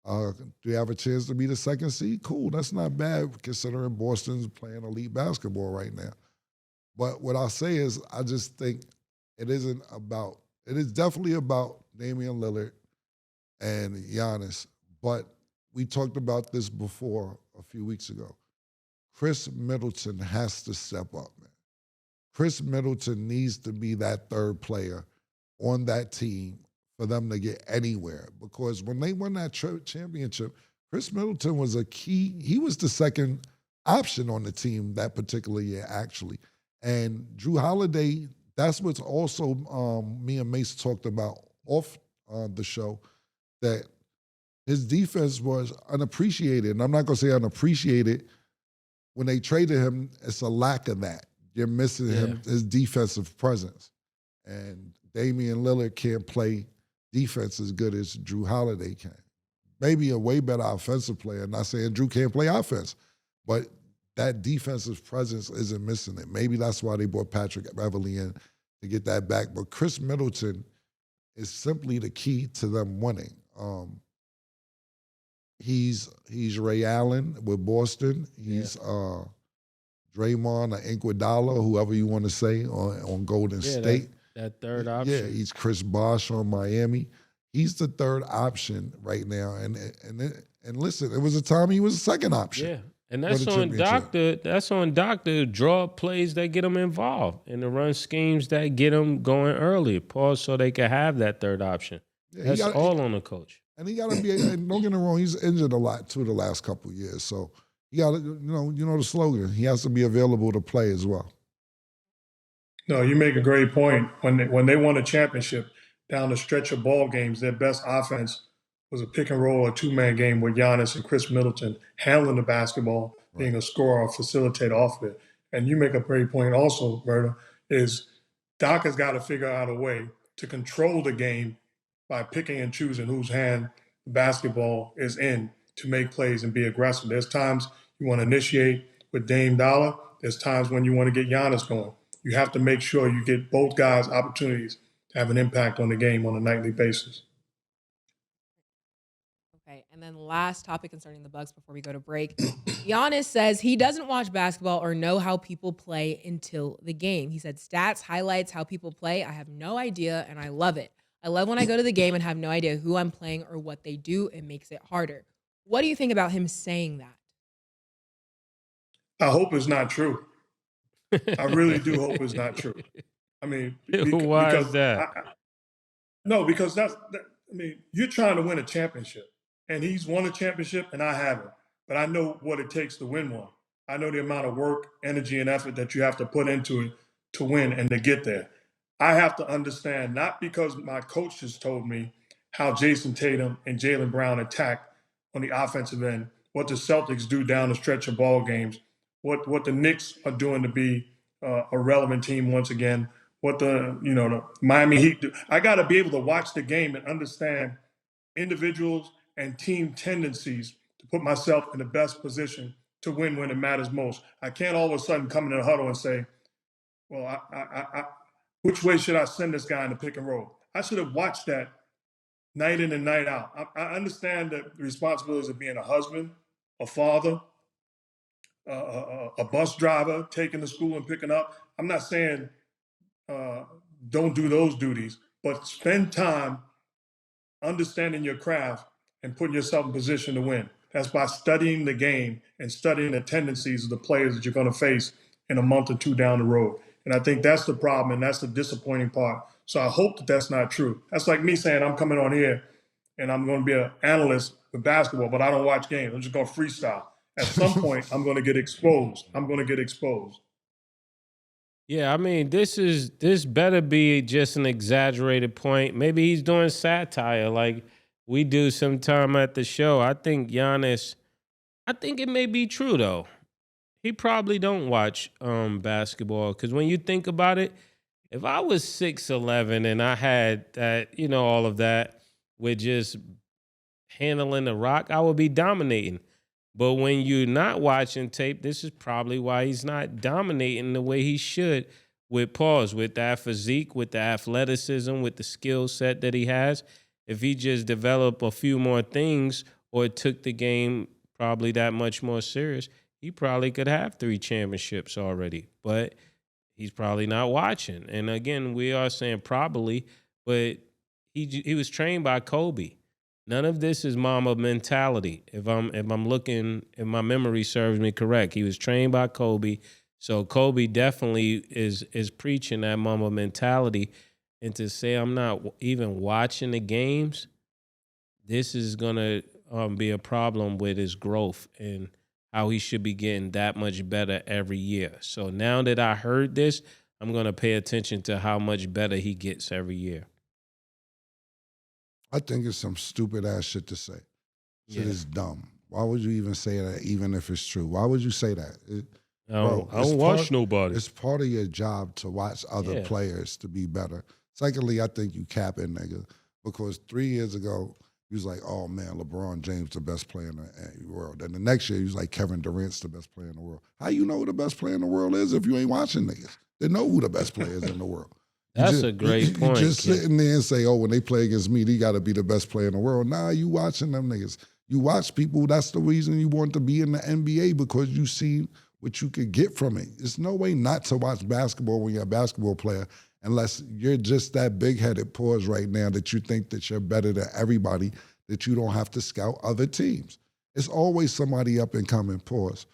Do you have a chance to be the 2nd seed? Cool, that's not bad considering Boston's playing elite basketball right now. But what I'll say is, I just think it is definitely about Damian Lillard and Giannis, but we talked about this before a few weeks ago. Chris Middleton has to step up, man. Chris Middleton needs to be that 3rd player on that team for them to get anywhere, because when they won that championship, Chris Middleton was he was the 2nd option on the team that particular year, actually. And Drew Holiday, that's what's also me and Mase talked about off the show, that his defense was unappreciated. And I'm not going to say unappreciated. When they traded him, it's a lack of that. You're missing his defensive presence. And Damian Lillard can't play defense as good as Drew Holiday can. Maybe a way better offensive player. I'm not saying Drew can't play offense, but that defensive presence isn't missing it. Maybe that's why they brought Patrick Beverley in to get that back. But Chris Middleton is simply the key to them winning. He's Ray Allen with Boston. He's Draymond or Iguodala, whoever you want to say, on Golden State. That 3rd option. Yeah, he's Chris Bosh on Miami. He's the third option right now. And listen, it was a time he was the second option. Yeah. And for that's the on championship. Doctor. That's on Doctor to draw up plays that get them involved and to run schemes that get them going early. Pause so they can have that third option. Yeah, That's all on the coach. And he got to be. And don't get me wrong, he's injured a lot too the last couple of years. So he got to, you know the slogan. He has to be available to play as well. No, you make a great point. When they won a championship, down the stretch of ball games, their best offense was a pick and roll or two-man game with Giannis and Chris Middleton handling the basketball, being a scorer or facilitator off of it. And you make a great point also, Berta, is Doc has got to figure out a way to control the game by picking and choosing whose hand the basketball is in to make plays and be aggressive. There's times you want to initiate with Dame Dollar. There's times when you want to get Giannis going. You have to make sure you get both guys opportunities to have an impact on the game on a nightly basis. Okay, and then last topic concerning the Bucks before we go to break. Giannis says he doesn't watch basketball or know how people play until the game. He said stats, highlights, how people play. I have no idea, and I love it. I love when I go to the game and have no idea who I'm playing or what they do. It makes it harder. What do you think about him saying that? I hope it's not true. I really do hope it's not true. I mean, Why is that? Because I mean, you're trying to win a championship, and he's won a championship, and I haven't. But I know what it takes to win one. I know the amount of work, energy, and effort that you have to put into it to win and to get there. I have to understand, not because my coach has told me how Jason Tatum and Jaylen Brown attack on the offensive end, what the Celtics do down the stretch of ball games, what the Knicks are doing to be a relevant team once again, what the Miami Heat do. I got to be able to watch the game and understand individuals and team tendencies to put myself in the best position to win when it matters most. I can't all of a sudden come in a huddle and say, well, which way should I send this guy in the pick and roll? I should have watched that night in and night out. I understand the responsibilities of being a husband, a father, a bus driver, taking to school and picking up. I'm not saying don't do those duties, but spend time understanding your craft and putting yourself in position to win. That's by studying the game and studying the tendencies of the players that you're going to face in a month or two down the road. And I think that's the problem, and that's the disappointing part. So I hope that that's not true. That's like me saying I'm coming on here and I'm going to be an analyst with basketball, but I don't watch games. I'm just going to freestyle. At some point, I'm going to get exposed. Yeah, I mean, this better be just an exaggerated point. Maybe he's doing satire like we do sometime at the show. I think Giannis, I think it may be true though. He probably don't watch basketball because when you think about it, if I was 6'11" and I had that, all of that with just handling the rock, I would be dominating. But when you're not watching tape, this is probably why he's not dominating the way he should with that physique, with the athleticism, with the skill set that he has. If he just developed a few more things or took the game probably that much more serious, he probably could have 3 championships already. But he's probably not watching. And again, we are saying probably, but he was trained by Kobe. None of this is Mamba mentality. If my memory serves me correct, he was trained by Kobe. So Kobe definitely is preaching that Mamba mentality. And to say I'm not even watching the games, this is gonna be a problem with his growth and how he should be getting that much better every year. So now that I heard this, I'm gonna pay attention to how much better he gets every year. I think it's some stupid ass shit to say. Shit is dumb. Why would you even say that, even if it's true? Why would you say that? I don't watch nobody. It's part of your job to watch other players to be better. Secondly, I think you capping, nigga, because 3 years ago, he was like, oh man, LeBron James the best player in the world. And the next year, he was like, Kevin Durant's the best player in the world. How you know who the best player in the world is if you ain't watching niggas? They know who the best player is in the world. That's a great point. You just sitting there and say, oh, when they play against me, they got to be the best player in the world. Nah, you watching them niggas. You watch people. That's the reason you want to be in the NBA, because you see what you could get from it. There's no way not to watch basketball when you're a basketball player unless you're just that big-headed pause right now that you think that you're better than everybody, that you don't have to scout other teams. It's always somebody up and coming, pause.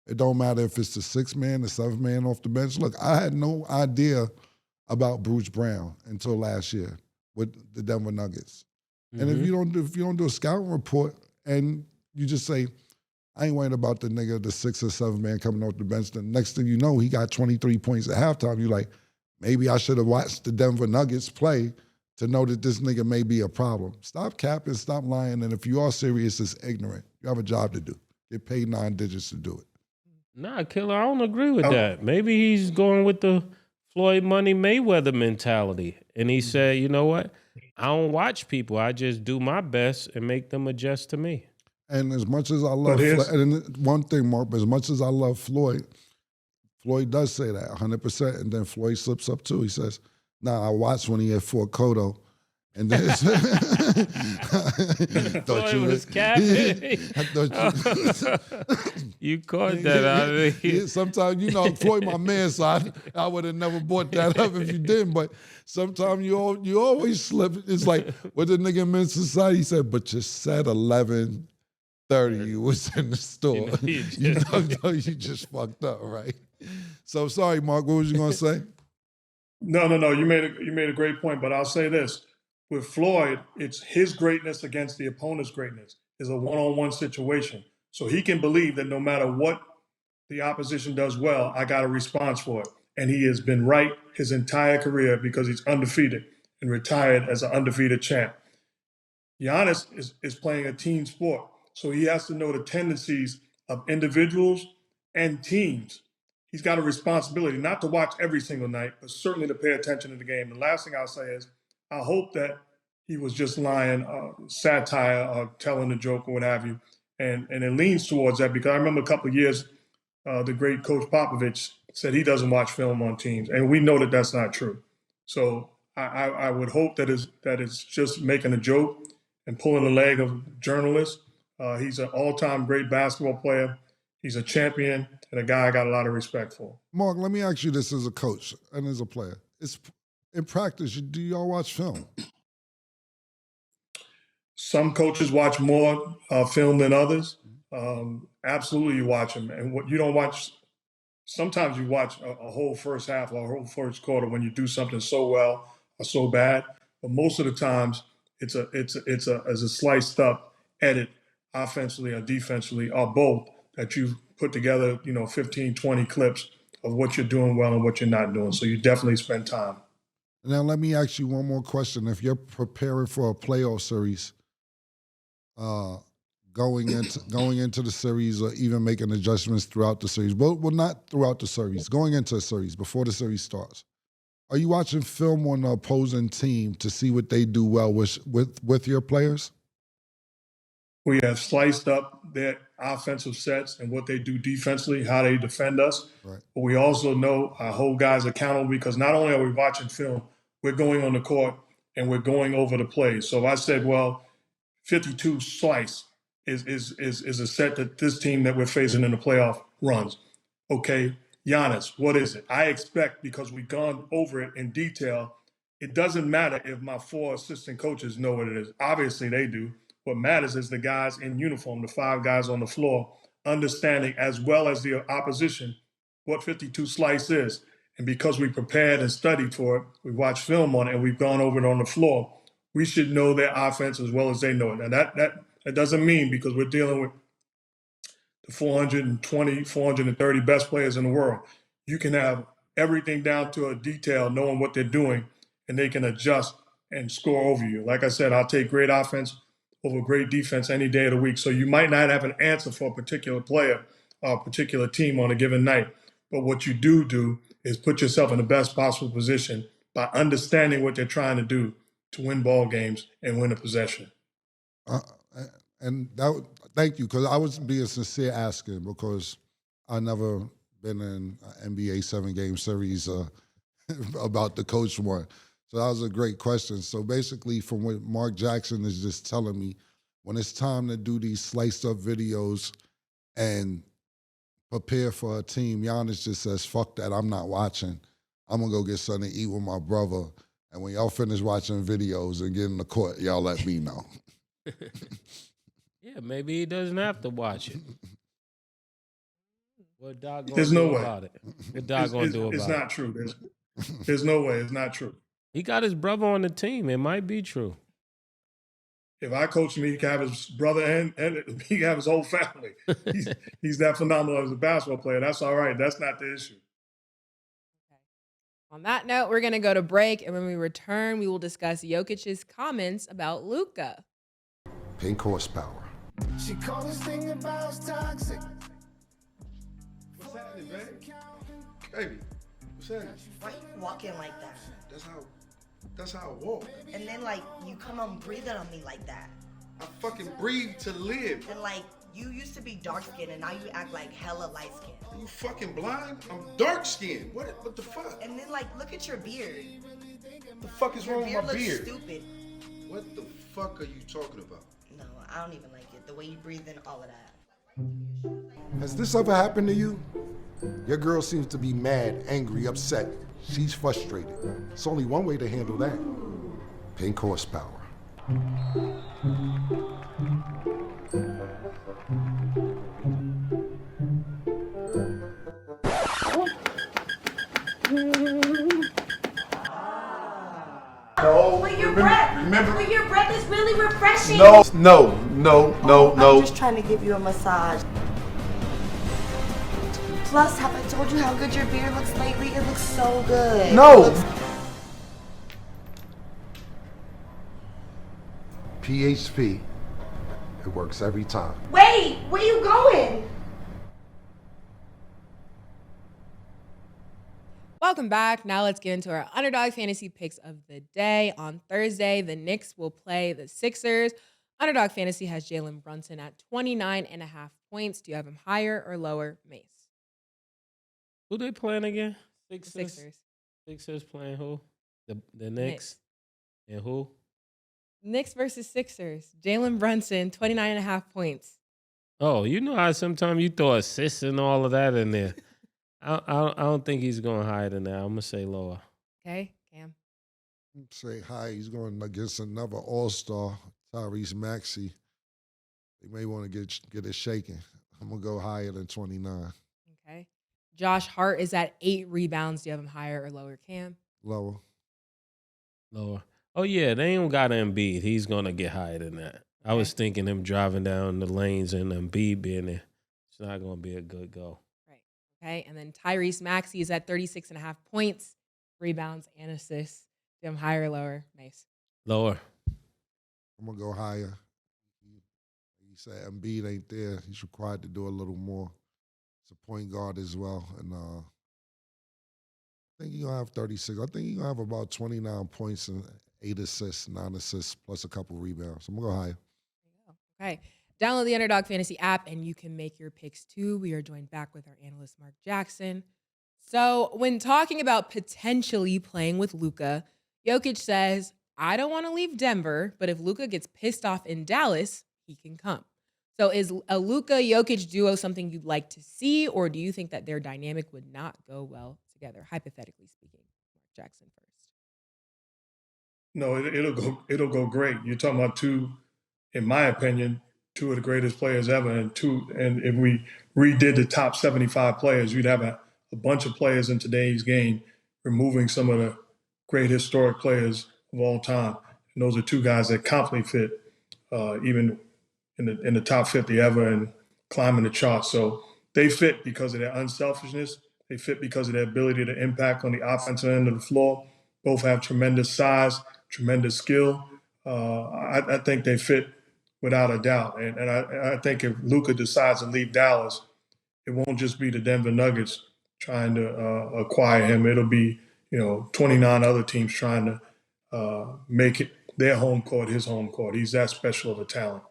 It don't matter if it's the 6th man, the 7th man off the bench. Look, I had no idea about Bruce Brown until last year with the Denver Nuggets. And if you don't do a scouting report and you just say, I ain't worried about the nigga, the 6th or 7th man coming off the bench, the next thing you know, he got 23 points at halftime. You're like, maybe I should have watched the Denver Nuggets play to know that this nigga may be a problem. Stop capping, stop lying, and if you are serious, it's ignorant. You have a job to do. Get paid 9 digits to do it. Nah, Killer, I don't agree with that. Maybe he's going with the Floyd Money Mayweather mentality. And he said, you know what? I don't watch people. I just do my best and make them adjust to me. And as much as I love Floyd, and one thing, Mark, as much as I love Floyd, Floyd does say that 100%. And then Floyd slips up too. He says, nah, I watched when he had Fort Kodo. And then Floyd was capping. I thought you caught that out of here. Sometimes, you know, Floyd my man, so I would have never brought that up if you didn't. But sometimes you always slip. It's like what the nigga in Men's Society said, but you said 11:30 you was in the store. You just fucked up, right? So sorry, Mark, what was you gonna say? No. You made a great point, but I'll say this. With Floyd, it's his greatness against the opponent's greatness. It's a one-on-one situation. So he can believe that no matter what the opposition does well, I got a response for it. And he has been right his entire career because he's undefeated and retired as an undefeated champ. Giannis is playing a team sport. So he has to know the tendencies of individuals and teams. He's got a responsibility not to watch every single night, but certainly to pay attention to the game. The last thing I'll say is, I hope that he was just lying, satire, or telling a joke or what have you. And it leans towards that because I remember a couple of years, the great Coach Popovich said he doesn't watch film on teams. And we know that that's not true. So I would hope that it's just making a joke and pulling the leg of journalists. He's an all-time great basketball player. He's a champion and a guy I got a lot of respect for. Mark, let me ask you this as a coach and as a player. In practice, do y'all watch film? Some coaches watch more film than others. Absolutely, you watch them. And what you don't watch, sometimes you watch a whole first half or a whole first quarter when you do something so well or so bad. But most of the times, it's a sliced up edit, offensively or defensively, or both, that you've put together, 15, 20 clips of what you're doing well and what you're not doing. So you definitely spend time. Now, let me ask you one more question. If you're preparing for a playoff series, going into the series or even making adjustments throughout the series, well, not throughout the series, going into a series, before the series starts, are you watching film on the opposing team to see what they do well with your players? We have sliced up their offensive sets and what they do defensively, how they defend us. Right. But we also know I hold guys accountable because not only are we watching film, we're going on the court and we're going over the plays. So if I said, well, 52 slice is a set that this team that we're facing in the playoff runs. Okay, Giannis, what is it? I expect, because we've gone over it in detail, it doesn't matter if my 4 assistant coaches know what it is. Obviously they do. What matters is the guys in uniform, the 5 guys on the floor, understanding as well as the opposition what 52 slice is. And because we prepared and studied for it, we watched film on it, and we've gone over it on the floor, we should know their offense as well as they know it. And that doesn't mean, because we're dealing with the 420, 430 best players in the world, you can have everything down to a detail, knowing what they're doing, and they can adjust and score over you. Like I said, I'll take great offense over great defense any day of the week. So you might not have an answer for a particular player or a particular team on a given night. But what you do is put yourself in the best possible position by understanding what they're trying to do to win ball games and win a possession. Thank you, because I was being sincere asking, because I never been in an NBA 7-game series about the coach one. So that was a great question. So basically, from what Mark Jackson is just telling me, when it's time to do these sliced up videos and prepare for a team, Giannis just says, fuck that, I'm not watching. I'm gonna go get something to eat with my brother. And when y'all finish watching videos and get in the court, y'all let me know. Yeah, maybe he doesn't have to watch it. What Doc gonna There's do no way. about it? What Doc gonna do It's about not it? true. There's no way. It's not true. He got his brother on the team. It might be true. If I coach him, he can have his brother and he can have his whole family. He's that phenomenal as a basketball player. That's all right. That's not the issue. On that note, we're going to go to break. And when we return, we will discuss Jokic's comments about Luka. Pink horsepower. She called this thing about toxic. What's happening, baby? Baby, what's happening? Why you walking like that? That's how I walk. And then like you come on breathing on me like that. I fucking breathe to live. And like you used to be dark skinned and now you act like hella light skinned. Are you fucking blind? I'm dark skinned. What the fuck? And then like look at your beard. What the fuck is Your wrong with beard my looks beard? stupid. What the fuck are you talking about? No, I don't even like it. The way you breathe in all of that. Has this ever happened to you? Your girl seems to be mad, angry, upset. She's frustrated. It's only one way to handle that. Pink horsepower. But your breath is really refreshing. No. I'm just trying to give you a massage. Plus, have I told you how good your beard looks lately? It looks so good. No. PHP. It works every time. Wait, where you going? Welcome back. Now let's get into our Underdog Fantasy picks of the day. On Thursday, the Knicks will play the Sixers. Underdog Fantasy has Jalen Brunson at 29.5 points. Do you have him higher or lower, Mase? Who they playing again? The Sixers. Sixers playing who? The Knicks. And who? Knicks versus Sixers. Jalen Brunson, 29.5 points. Oh, you know how sometimes you throw assists and all of that in there. I don't think he's going higher than that. I'm gonna say lower. Okay, Cam. Say hi. He's going against another all-star, Tyrese Maxey. They may want to get it shaken. I'm going to go higher than 29. Okay. Josh Hart is at 8 rebounds. Do you have him higher or lower, Cam? Lower. Lower. Oh yeah, they ain't got Embiid. He's gonna get higher than that. I was thinking him driving down the lanes and Embiid being there. It's not gonna be a good go. Right. Okay. And then Tyrese Maxey is at 36.5 points, rebounds, and assists. Do you have him higher or lower, Mace? Lower. I'm going to go higher. He said Embiid ain't there. He's required to do a little more. He's a point guard as well. And I think he's going to have 36. I think he's going to have about 29 points and 8 assists, 9 assists, plus a couple rebounds. I'm going to go higher. There you go. Okay. Download the Underdog Fantasy app and you can make your picks too. We are joined back with our analyst, Mark Jackson. So when talking about potentially playing with Luka, Jokic says, I don't want to leave Denver, but if Luka gets pissed off in Dallas, he can come. So is a Luka-Jokic duo something you'd like to see, or do you think that their dynamic would not go well together, hypothetically speaking? Mark Jackson first. No, it'll go great. You're talking about two, in my opinion, two of the greatest players ever, and if we redid the top 75 players, you'd have a bunch of players in today's game, removing some of the great historic players of all time. And those are two guys that confidently fit even in the top 50 ever and climbing the charts. So they fit because of their unselfishness. They fit because of their ability to impact on the offensive end of the floor. Both have tremendous size, tremendous skill. I think they fit without a doubt. And I think if Luka decides to leave Dallas, it won't just be the Denver Nuggets trying to acquire him. It'll be 29 other teams trying to make it their home court his home court. He's that special of a talent.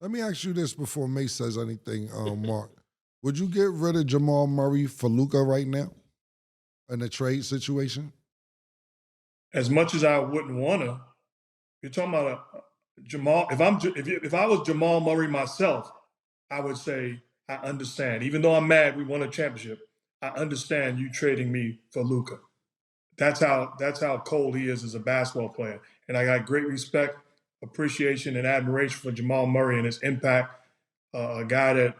Let me ask you this before Mace says anything, Mark. Would you get rid of Jamal Murray for Luka right now in a trade situation? As much as I wouldn't want to, you're talking about Jamal. If I was Jamal Murray myself, I would say I understand. Even though I'm mad we won a championship, I understand you trading me for Luka. that's how cold he is as a basketball player. And I got great respect, appreciation, and admiration for Jamal Murray and his impact. A guy that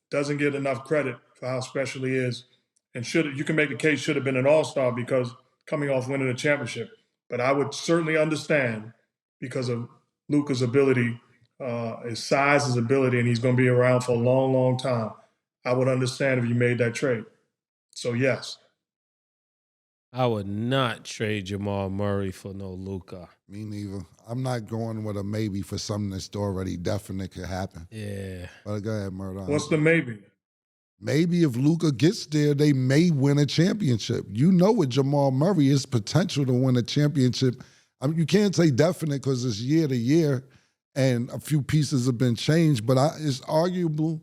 doesn't get enough credit for how special he is, and you can make the case should have been an all-star because coming off winning a championship. But I would certainly understand because of Luka's ability, his size, his ability, and he's going to be around for a long, long time. I would understand if you made that trade. So yes. I would not trade Jamal Murray for no Luka. Me neither. I'm not going with a maybe for something that's already definite could happen. Yeah. But go ahead, Murdoch. What's the maybe? Maybe if Luka gets there, they may win a championship. You know with Jamal Murray, his potential to win a championship. I mean, you can't say definite because it's year to year and a few pieces have been changed, but it's arguable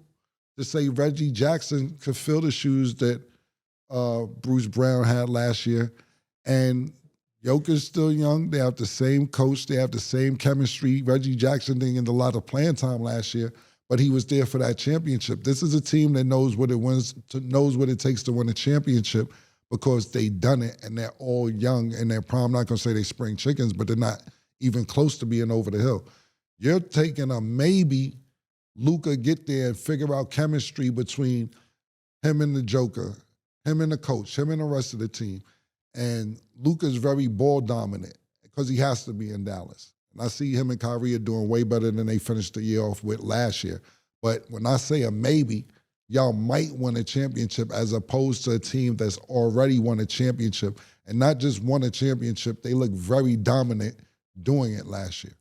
to say Reggie Jackson could fill the shoes that Bruce Brown had last year. And Joker's still young. They have the same coach. They have the same chemistry. Reggie Jackson didn't get a lot of playing time last year, but he was there for that championship. This is a team that knows what it takes to win a championship because they done it and they're all young in their prime. I'm not going to say they spring chickens, but they're not even close to being over the hill. You're taking a maybe Luka get there and figure out chemistry between him and the Joker, him and the coach, him and the rest of the team. And Luka's very ball dominant because he has to be in Dallas. And I see him and Kyrie are doing way better than they finished the year off with last year. But when I say a maybe, y'all might win a championship as opposed to a team that's already won a championship. And not just won a championship, they look very dominant doing it last year.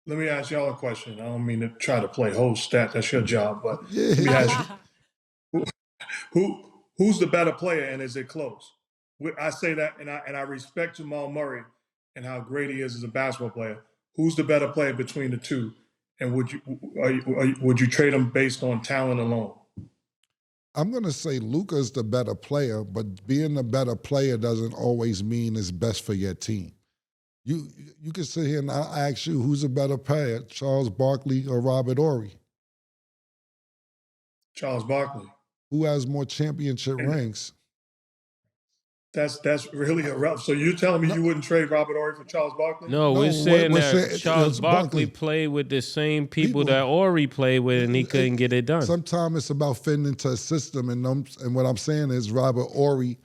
Let me ask y'all a question. I don't mean to try to play host stat. That's your job. But Yeah. let me ask you, who's the better player and is it close? I say that and I respect Jamal Murray and how great he is as a basketball player. Who's the better player between the two? And would you trade them based on talent alone? I'm going to say Luka's the better player, but being the better player doesn't always mean it's best for your team. You can sit here and I ask you, who's a better player, Charles Barkley or Robert Horry? Charles Barkley. Who has more championship rings? That's really a rough. So you're telling me you wouldn't trade Robert Horry for Charles Barkley? No, we're saying that Charles Barkley played with the same people that Horry played with, and he couldn't get it done. Sometimes it's about fitting into a system, and what I'm saying is Robert Horry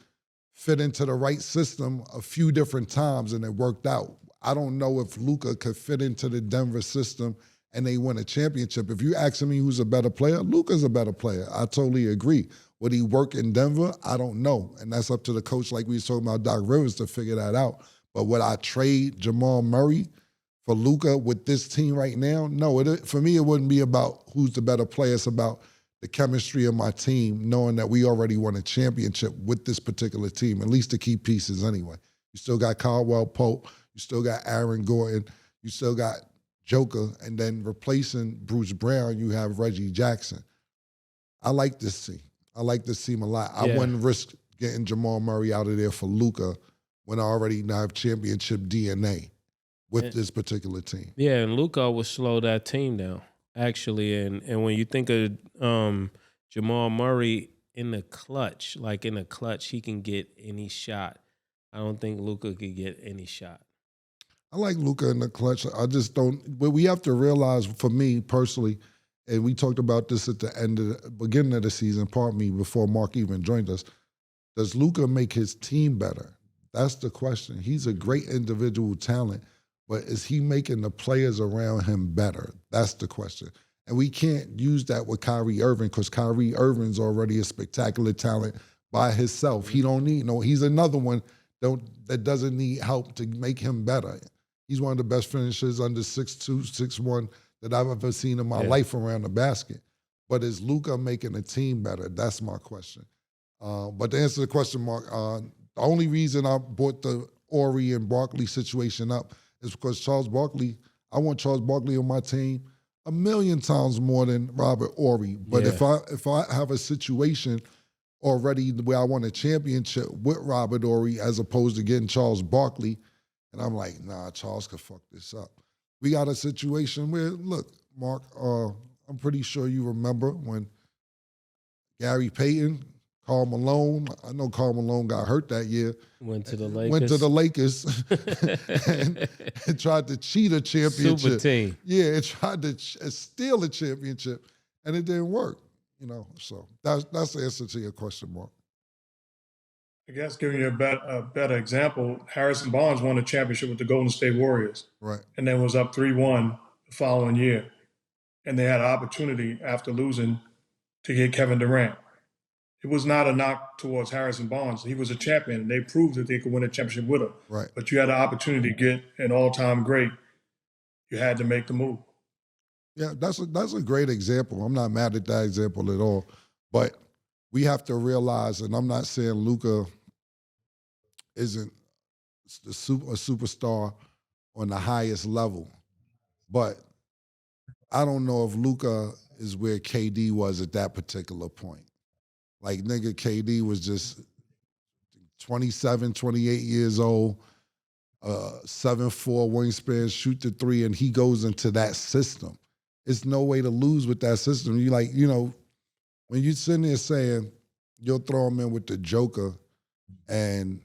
fit into the right system a few different times, and it worked out. I don't know if Luka could fit into the Denver system and they win a championship. If you asking me who's a better player, Luka's a better player. I totally agree. Would he work in Denver? I don't know. And that's up to the coach, like we was talking about Doc Rivers, to figure that out. But would I trade Jamal Murray for Luka with this team right now? No, for me, it wouldn't be about who's the better player. It's about the chemistry of my team, knowing that we already won a championship with this particular team, at least the key pieces anyway. You still got Caldwell Pope. You still got Aaron Gordon. You still got Joker. And then replacing Bruce Brown, you have Reggie Jackson. I like this team. I like this team a lot. I wouldn't risk getting Jamal Murray out of there for Luka when I already have championship DNA with this particular team. Yeah, and Luka will slow that team down, actually. And when you think of Jamal Murray in the clutch, he can get any shot. I don't think Luka could get any shot. I like Luka in the clutch. I just don't. But we have to realize, for me personally, and we talked about this at the beginning of the season, pardon me, before Mark even joined us, does Luka make his team better? That's the question. He's a great individual talent, but is he making the players around him better? That's the question. And we can't use that with Kyrie Irving because Kyrie Irving's already a spectacular talent by himself. He don't need he's another one that doesn't need help to make him better. He's one of the best finishers under 6'2", 6'1", that I've ever seen in my life around the basket. But is Luka making a team better? That's my question. But to answer the question, Mark, the only reason I brought the Horry and Barkley situation up is because I want Charles Barkley on my team 1,000,000 times more than Robert Horry. But if I have a situation already where I won a championship with Robert Horry as opposed to getting Charles Barkley, and I'm like, nah, Charles could fuck this up. We got a situation where, look, Mark, I'm pretty sure you remember when Gary Payton Karl Malone. I know Karl Malone got hurt that year. Went to the Lakers. Went to the Lakers and tried to cheat a championship. Super team. Yeah, it tried to steal a championship, and it didn't work. So that's the answer to your question, Mark. I guess giving you a better example, Harrison Barnes won a championship with the Golden State Warriors. Right. And then was up 3-1 the following year. And they had an opportunity after losing to get Kevin Durant. It was not a knock towards Harrison Barnes. He was a champion, and they proved that they could win a championship with him. Right. But you had an opportunity to get an all-time great. You had to make the move. Yeah, that's a great example. I'm not mad at that example at all. But we have to realize, and I'm not saying Luka isn't a superstar on the highest level, but I don't know if Luka is where KD was at that particular point. Like, nigga, KD was just 27, 28 years old, 7'4" wingspan, shoot the three, and he goes into that system. It's no way to lose with that system. When you're sitting there saying you'll throw him in with the Joker and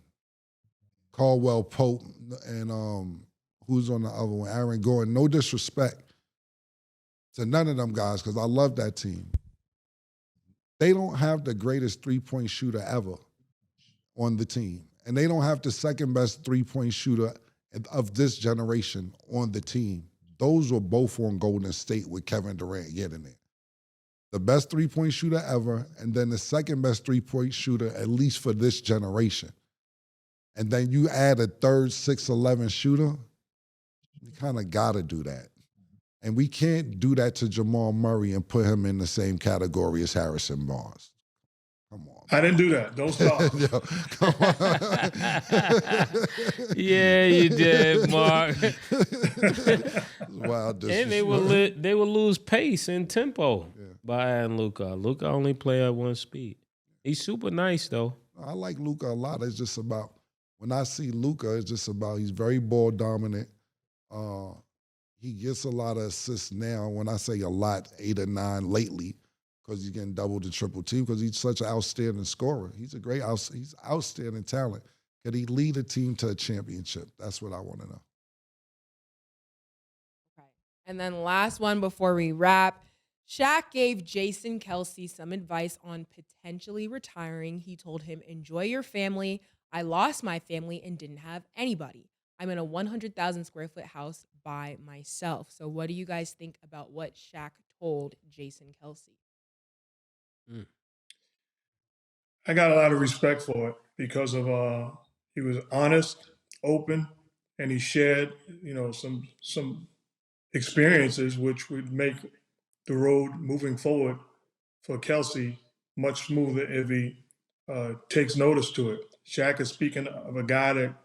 Caldwell Pope and who's on the other one, Aaron Gordon, no disrespect to none of them guys, because I love that team. They don't have the greatest three-point shooter ever on the team. And they don't have the second best three-point shooter of this generation on the team. Those were both on Golden State with Kevin Durant getting there. The best three-point shooter ever, and then the second best three-point shooter, at least for this generation. And then you add a third 6'11" shooter, you kind of got to do that. And we can't do that to Jamal Murray and put him in the same category as Harrison Barnes. Come on. I didn't do that. Don't stop. Yo, come on. Yeah, you did, Mark. Wild And they will lose pace and tempo by adding Luka. Luka only play at one speed. He's super nice, though. I like Luka a lot. It's just about, when I see Luka, it's just about, he's very ball dominant. He gets a lot of assists now. When I say a lot, 8 or 9 lately, because he's getting double to triple team, because he's such an outstanding scorer. He's he's outstanding talent. Could he lead a team to a championship? That's what I want to know. Okay. And then last one before we wrap. Shaq gave Jason Kelsey some advice on potentially retiring. He told him, "Enjoy your family. I lost my family and didn't have anybody. I'm in a 100,000 square foot house by myself." So what do you guys think about what Shaq told Jason Kelsey? I got a lot of respect for it because of he was honest, open, and he shared, some experiences which would make the road moving forward for Kelsey much smoother if he takes notice to it. Shaq is speaking of a guy that,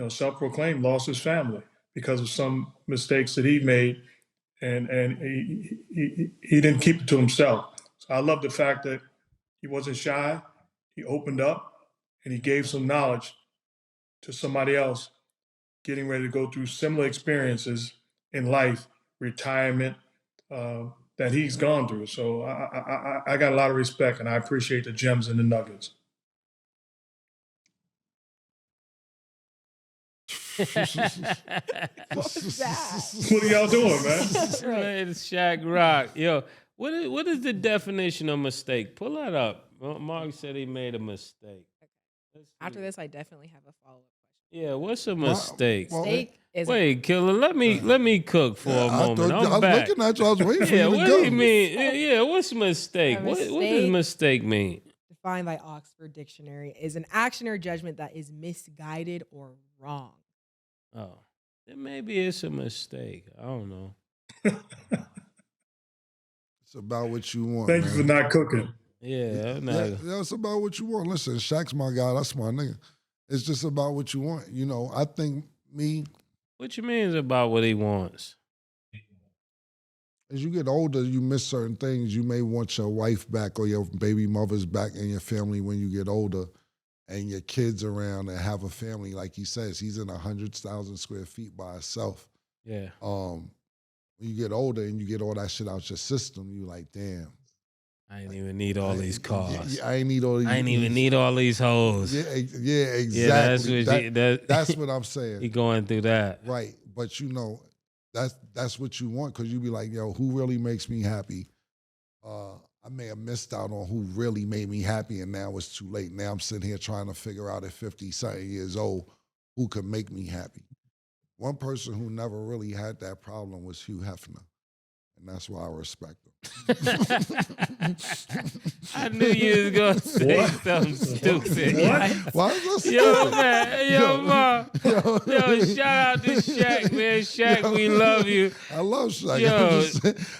self-proclaimed lost his family because of some mistakes that he made, and he didn't keep it to himself. So I love the fact that he wasn't shy. He opened up and he gave some knowledge to somebody else getting ready to go through similar experiences in life, retirement, that he's gone through. So I got a lot of respect, and I appreciate the gems and the nuggets. What was that? What are y'all doing, man? Man, it's Shaq Rock. Yo, what is the definition of mistake? Pull that up. Mark said he made a mistake. After this, I definitely have a follow-up question. Yeah, what's a mistake? Mistake is Wait, Killer, let me cook for a moment. I I'm was back. looking at you. I was waiting for Yeah, you to what go. do you mean? Yeah, what's mistake? A What does mistake- mistake mean? defined by Oxford Dictionary is an action or judgment that is misguided or wrong. Oh, then maybe it's a mistake. I don't know. It's about what you want. Thank you man. for not cooking. Yeah, I'm Yeah, not. it's about what you want. Listen, Shaq's my guy. That's my nigga. It's just about what you want. I think What you mean is about what he wants? as you get older, you miss certain things. You may want your wife back or your baby mother's back in your family when you get older and your kids around and have a family. Like he says, he's in 100,000 square feet by himself. Yeah. When you get older and you get all that shit out your system, you like, damn. I didn't even need all these cars. I ain't need all these. I didn't even need all these hoes. Yeah, exactly. Yeah, that's what I'm saying. He going through that. Right, but that's what you want, because you be like, yo, who really makes me happy? I may have missed out on who really made me happy, and now it's too late. Now I'm sitting here trying to figure out at 50-something years old who could make me happy. One person who never really had that problem was Hugh Hefner, and that's why I respect him. I knew you was gonna say something stupid. Why is that Yo, man, yo, shout out to Shaq, man. Shaq, we love you. I love Shaq. Yo.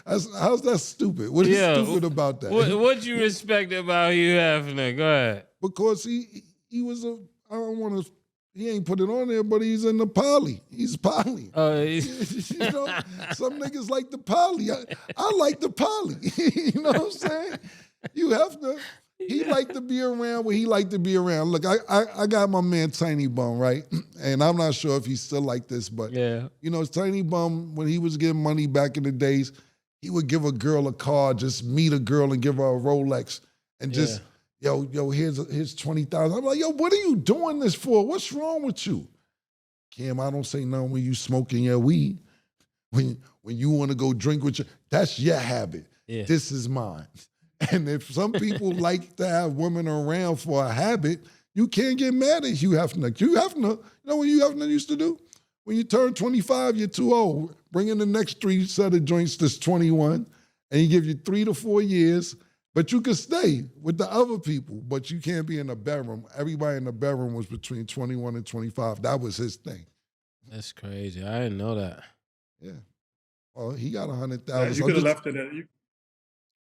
How's that stupid? What is stupid about that? What you respect about Hugh Hefner? Go ahead. Because he was a, I don't want to, he ain't put it on there, but he's in the poly. He's poly. You know, some niggas like the poly. I like the poly. You know what I'm saying? You have to. He liked to be around where he liked to be around. Look, I got my man Tiny Bum, right? And I'm not sure if he's still like this, but yeah, you know, Tiny Bum, when he was getting money back in the days, he would give a girl a car, just meet a girl and give her a Rolex, and just. Yo, here's 20,000. I'm like, yo, what are you doing this for? What's wrong with you? Cam, I don't say nothing when you smoking your weed. When you want to go drink with that's your habit. Yeah. This is mine. And if some people like to have women around for a habit, you can't get mad at Hugh Hefner. Hugh Hefner, you know what Hugh Hefner used to do? When you turn 25, you're too old. Bring in the next 3 set of joints that's 21, and he give you 3 to 4 years. But you could stay with the other people, but you can't be in the bedroom. Everybody in the bedroom was between 21 and 25. That was his thing. That's crazy. I didn't know that. Yeah. Well, he got 100,000. Yeah, you could have left it at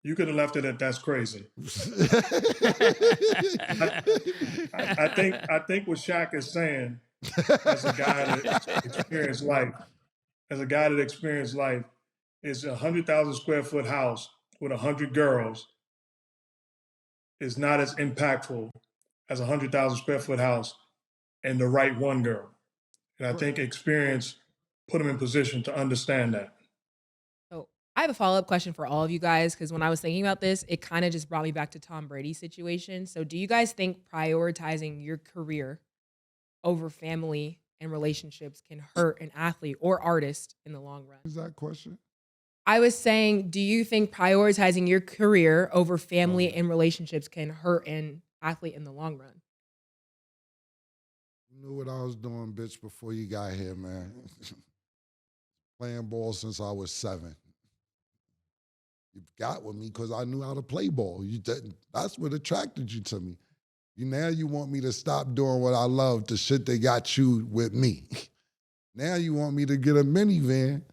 you could have left it at that's crazy. I think what Shaq is saying, as a guy that experienced life, is a 100,000 square foot house with 100 girls is not as impactful as a 100,000 square foot house and the right one girl. And I think experience put him in position to understand that. So I have a follow-up question for all of you guys, because when I was thinking about this, it kind of just brought me back to Tom Brady's situation. So do you guys think prioritizing your career over family and relationships can hurt an athlete or artist in the long run? Is that question? I was saying, do you think prioritizing your career over family and relationships can hurt an athlete in the long run? You knew what I was doing, bitch, before you got here, man. Playing ball since I was 7. You got with me because I knew how to play ball. That's what attracted you to me. Now you want me to stop doing what I love, the shit that got you with me. Now you want me to get a minivan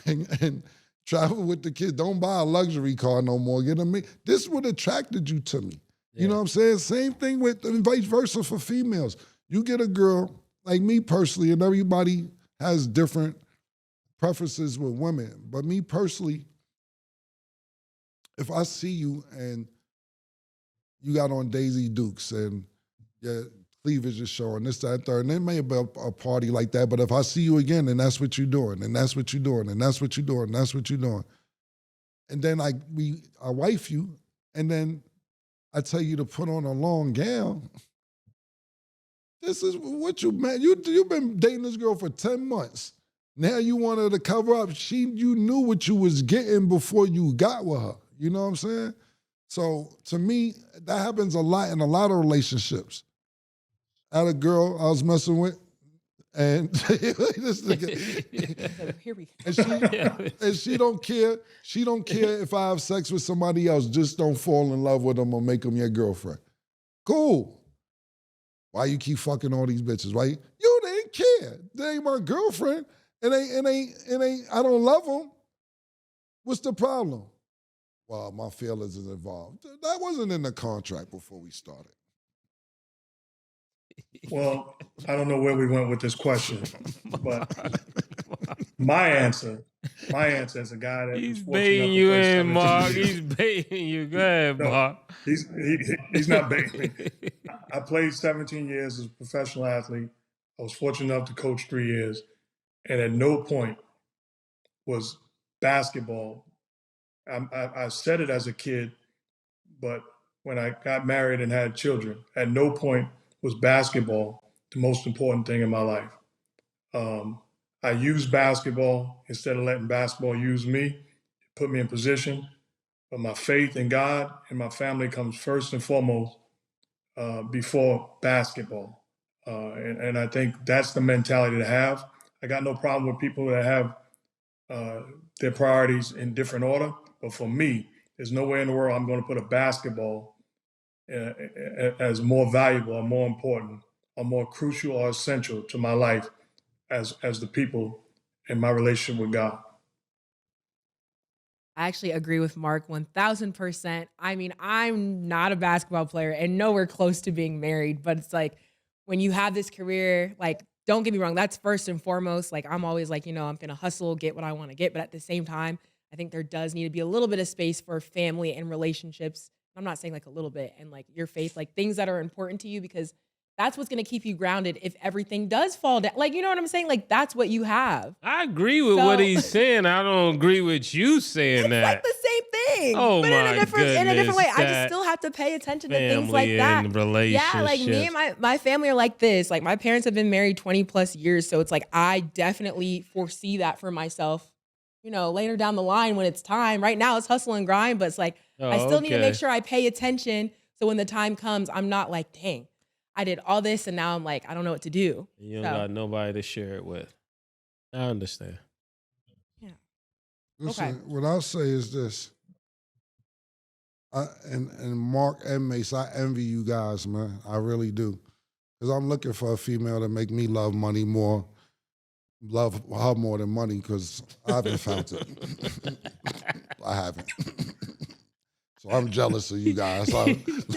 and travel with the kids. Don't buy a luxury car no more. This is what attracted you to me. Yeah. You know what I'm saying? Same thing with, and vice versa for females. You get a girl, like me personally, and everybody has different preferences with women. But me personally, if I see you and you got on Daisy Dukes and your cleavage is showing, this, that, third, and there may be a party like that, but if I see you again, then that's what you're doing, and that's what you're doing, and that's what you're doing, and that's what you're doing. And then I wife you, and then I tell you to put on a long gown. This is what you, man, you've been dating this girl for 10 months. Now you want her to cover up. You knew what you was getting before you got with her. You know what I'm saying? So to me, that happens a lot in a lot of relationships. I had a girl I was messing with, and this nigga, and she don't care. She don't care if I have sex with somebody else. Just don't fall in love with them or make them your girlfriend. Cool. Why you keep fucking all these bitches? Why you didn't care? They ain't my girlfriend. It ain't. I don't love them. What's the problem? Well, my feelings is involved. That wasn't in the contract before we started. Well, I don't know where we went with this question, but my answer as a guy that he's baiting you in, Mark. He's baiting you. Go ahead, Mark. He's not baiting me. I played 17 years as a professional athlete. I was fortunate enough to coach 3 years, and at no point was basketball. I said it as a kid But when I got married and had children, at no point was basketball the most important thing in my life. I used basketball instead of letting basketball use me. It put me in position. But my faith in God and my family comes first and foremost before basketball. And I think that's the mentality to have. I got no problem with people that have their priorities in different order. But for me, there's no way in the world I'm going to put a basketball as more valuable or more important or more crucial or essential to my life as the people in my relationship with God. I actually agree with Mark 1000%. I mean, I'm not a basketball player and nowhere close to being married, but it's like when you have this career, like, don't get me wrong, that's first and foremost. Like, I'm always like, I'm going to hustle, get what I want to get. But at the same time, I think there does need to be a little bit of space for family and relationships. I'm not saying like a little bit, and like your faith, like things that are important to you, because that's what's going to keep you grounded if everything does fall down. Like, you know what I'm saying? Like, that's what you have. I agree with what he's saying. I don't agree with you saying It's that. like the same thing. Oh, but my in a different way. I just that still have to pay attention to things like family that. and relationships. Yeah, like me and my family are like this. Like, my parents have been married 20 plus years. So it's like, I definitely foresee that for myself, later down the line when it's time. Right now it's hustle and grind, but it's like, I still need to make sure I pay attention. So when the time comes, I'm not like, dang, I did all this and now I'm like, I don't know what to do. You don't got nobody to share it with. I understand. Yeah. Listen, what I'll say is this. And Mark and Mase, I envy you guys, man. I really do. Because I'm looking for a female to make me love money more, love her more than money, because I haven't found it. I haven't. So I'm jealous of you guys. So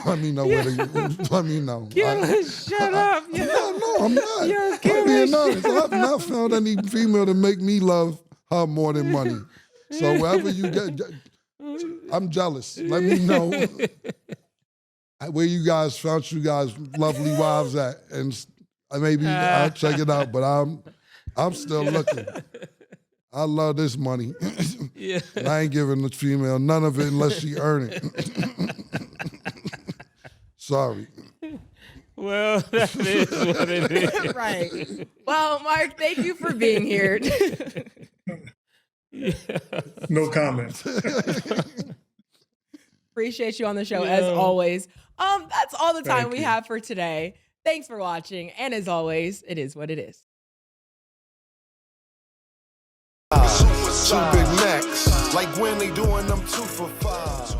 let me know where to, let me know. Shut up. No, I'm not. I'm being honest. I've not found any female to make me love her more than money. So wherever you get, I'm jealous. Let me know where you guys found you guys lovely wives at, and maybe I'll check it out. But I'm still looking. I love this money. Yeah. And I ain't giving the female none of it unless she earn it. Sorry. Well, that is what it is. Right. Well, Mark, thank you for being here. No comment. Appreciate you on the show as always. That's all the time we have for today. Thanks for watching. And as always, it is what it is. Two big necks, like when they doing them 2 for $5.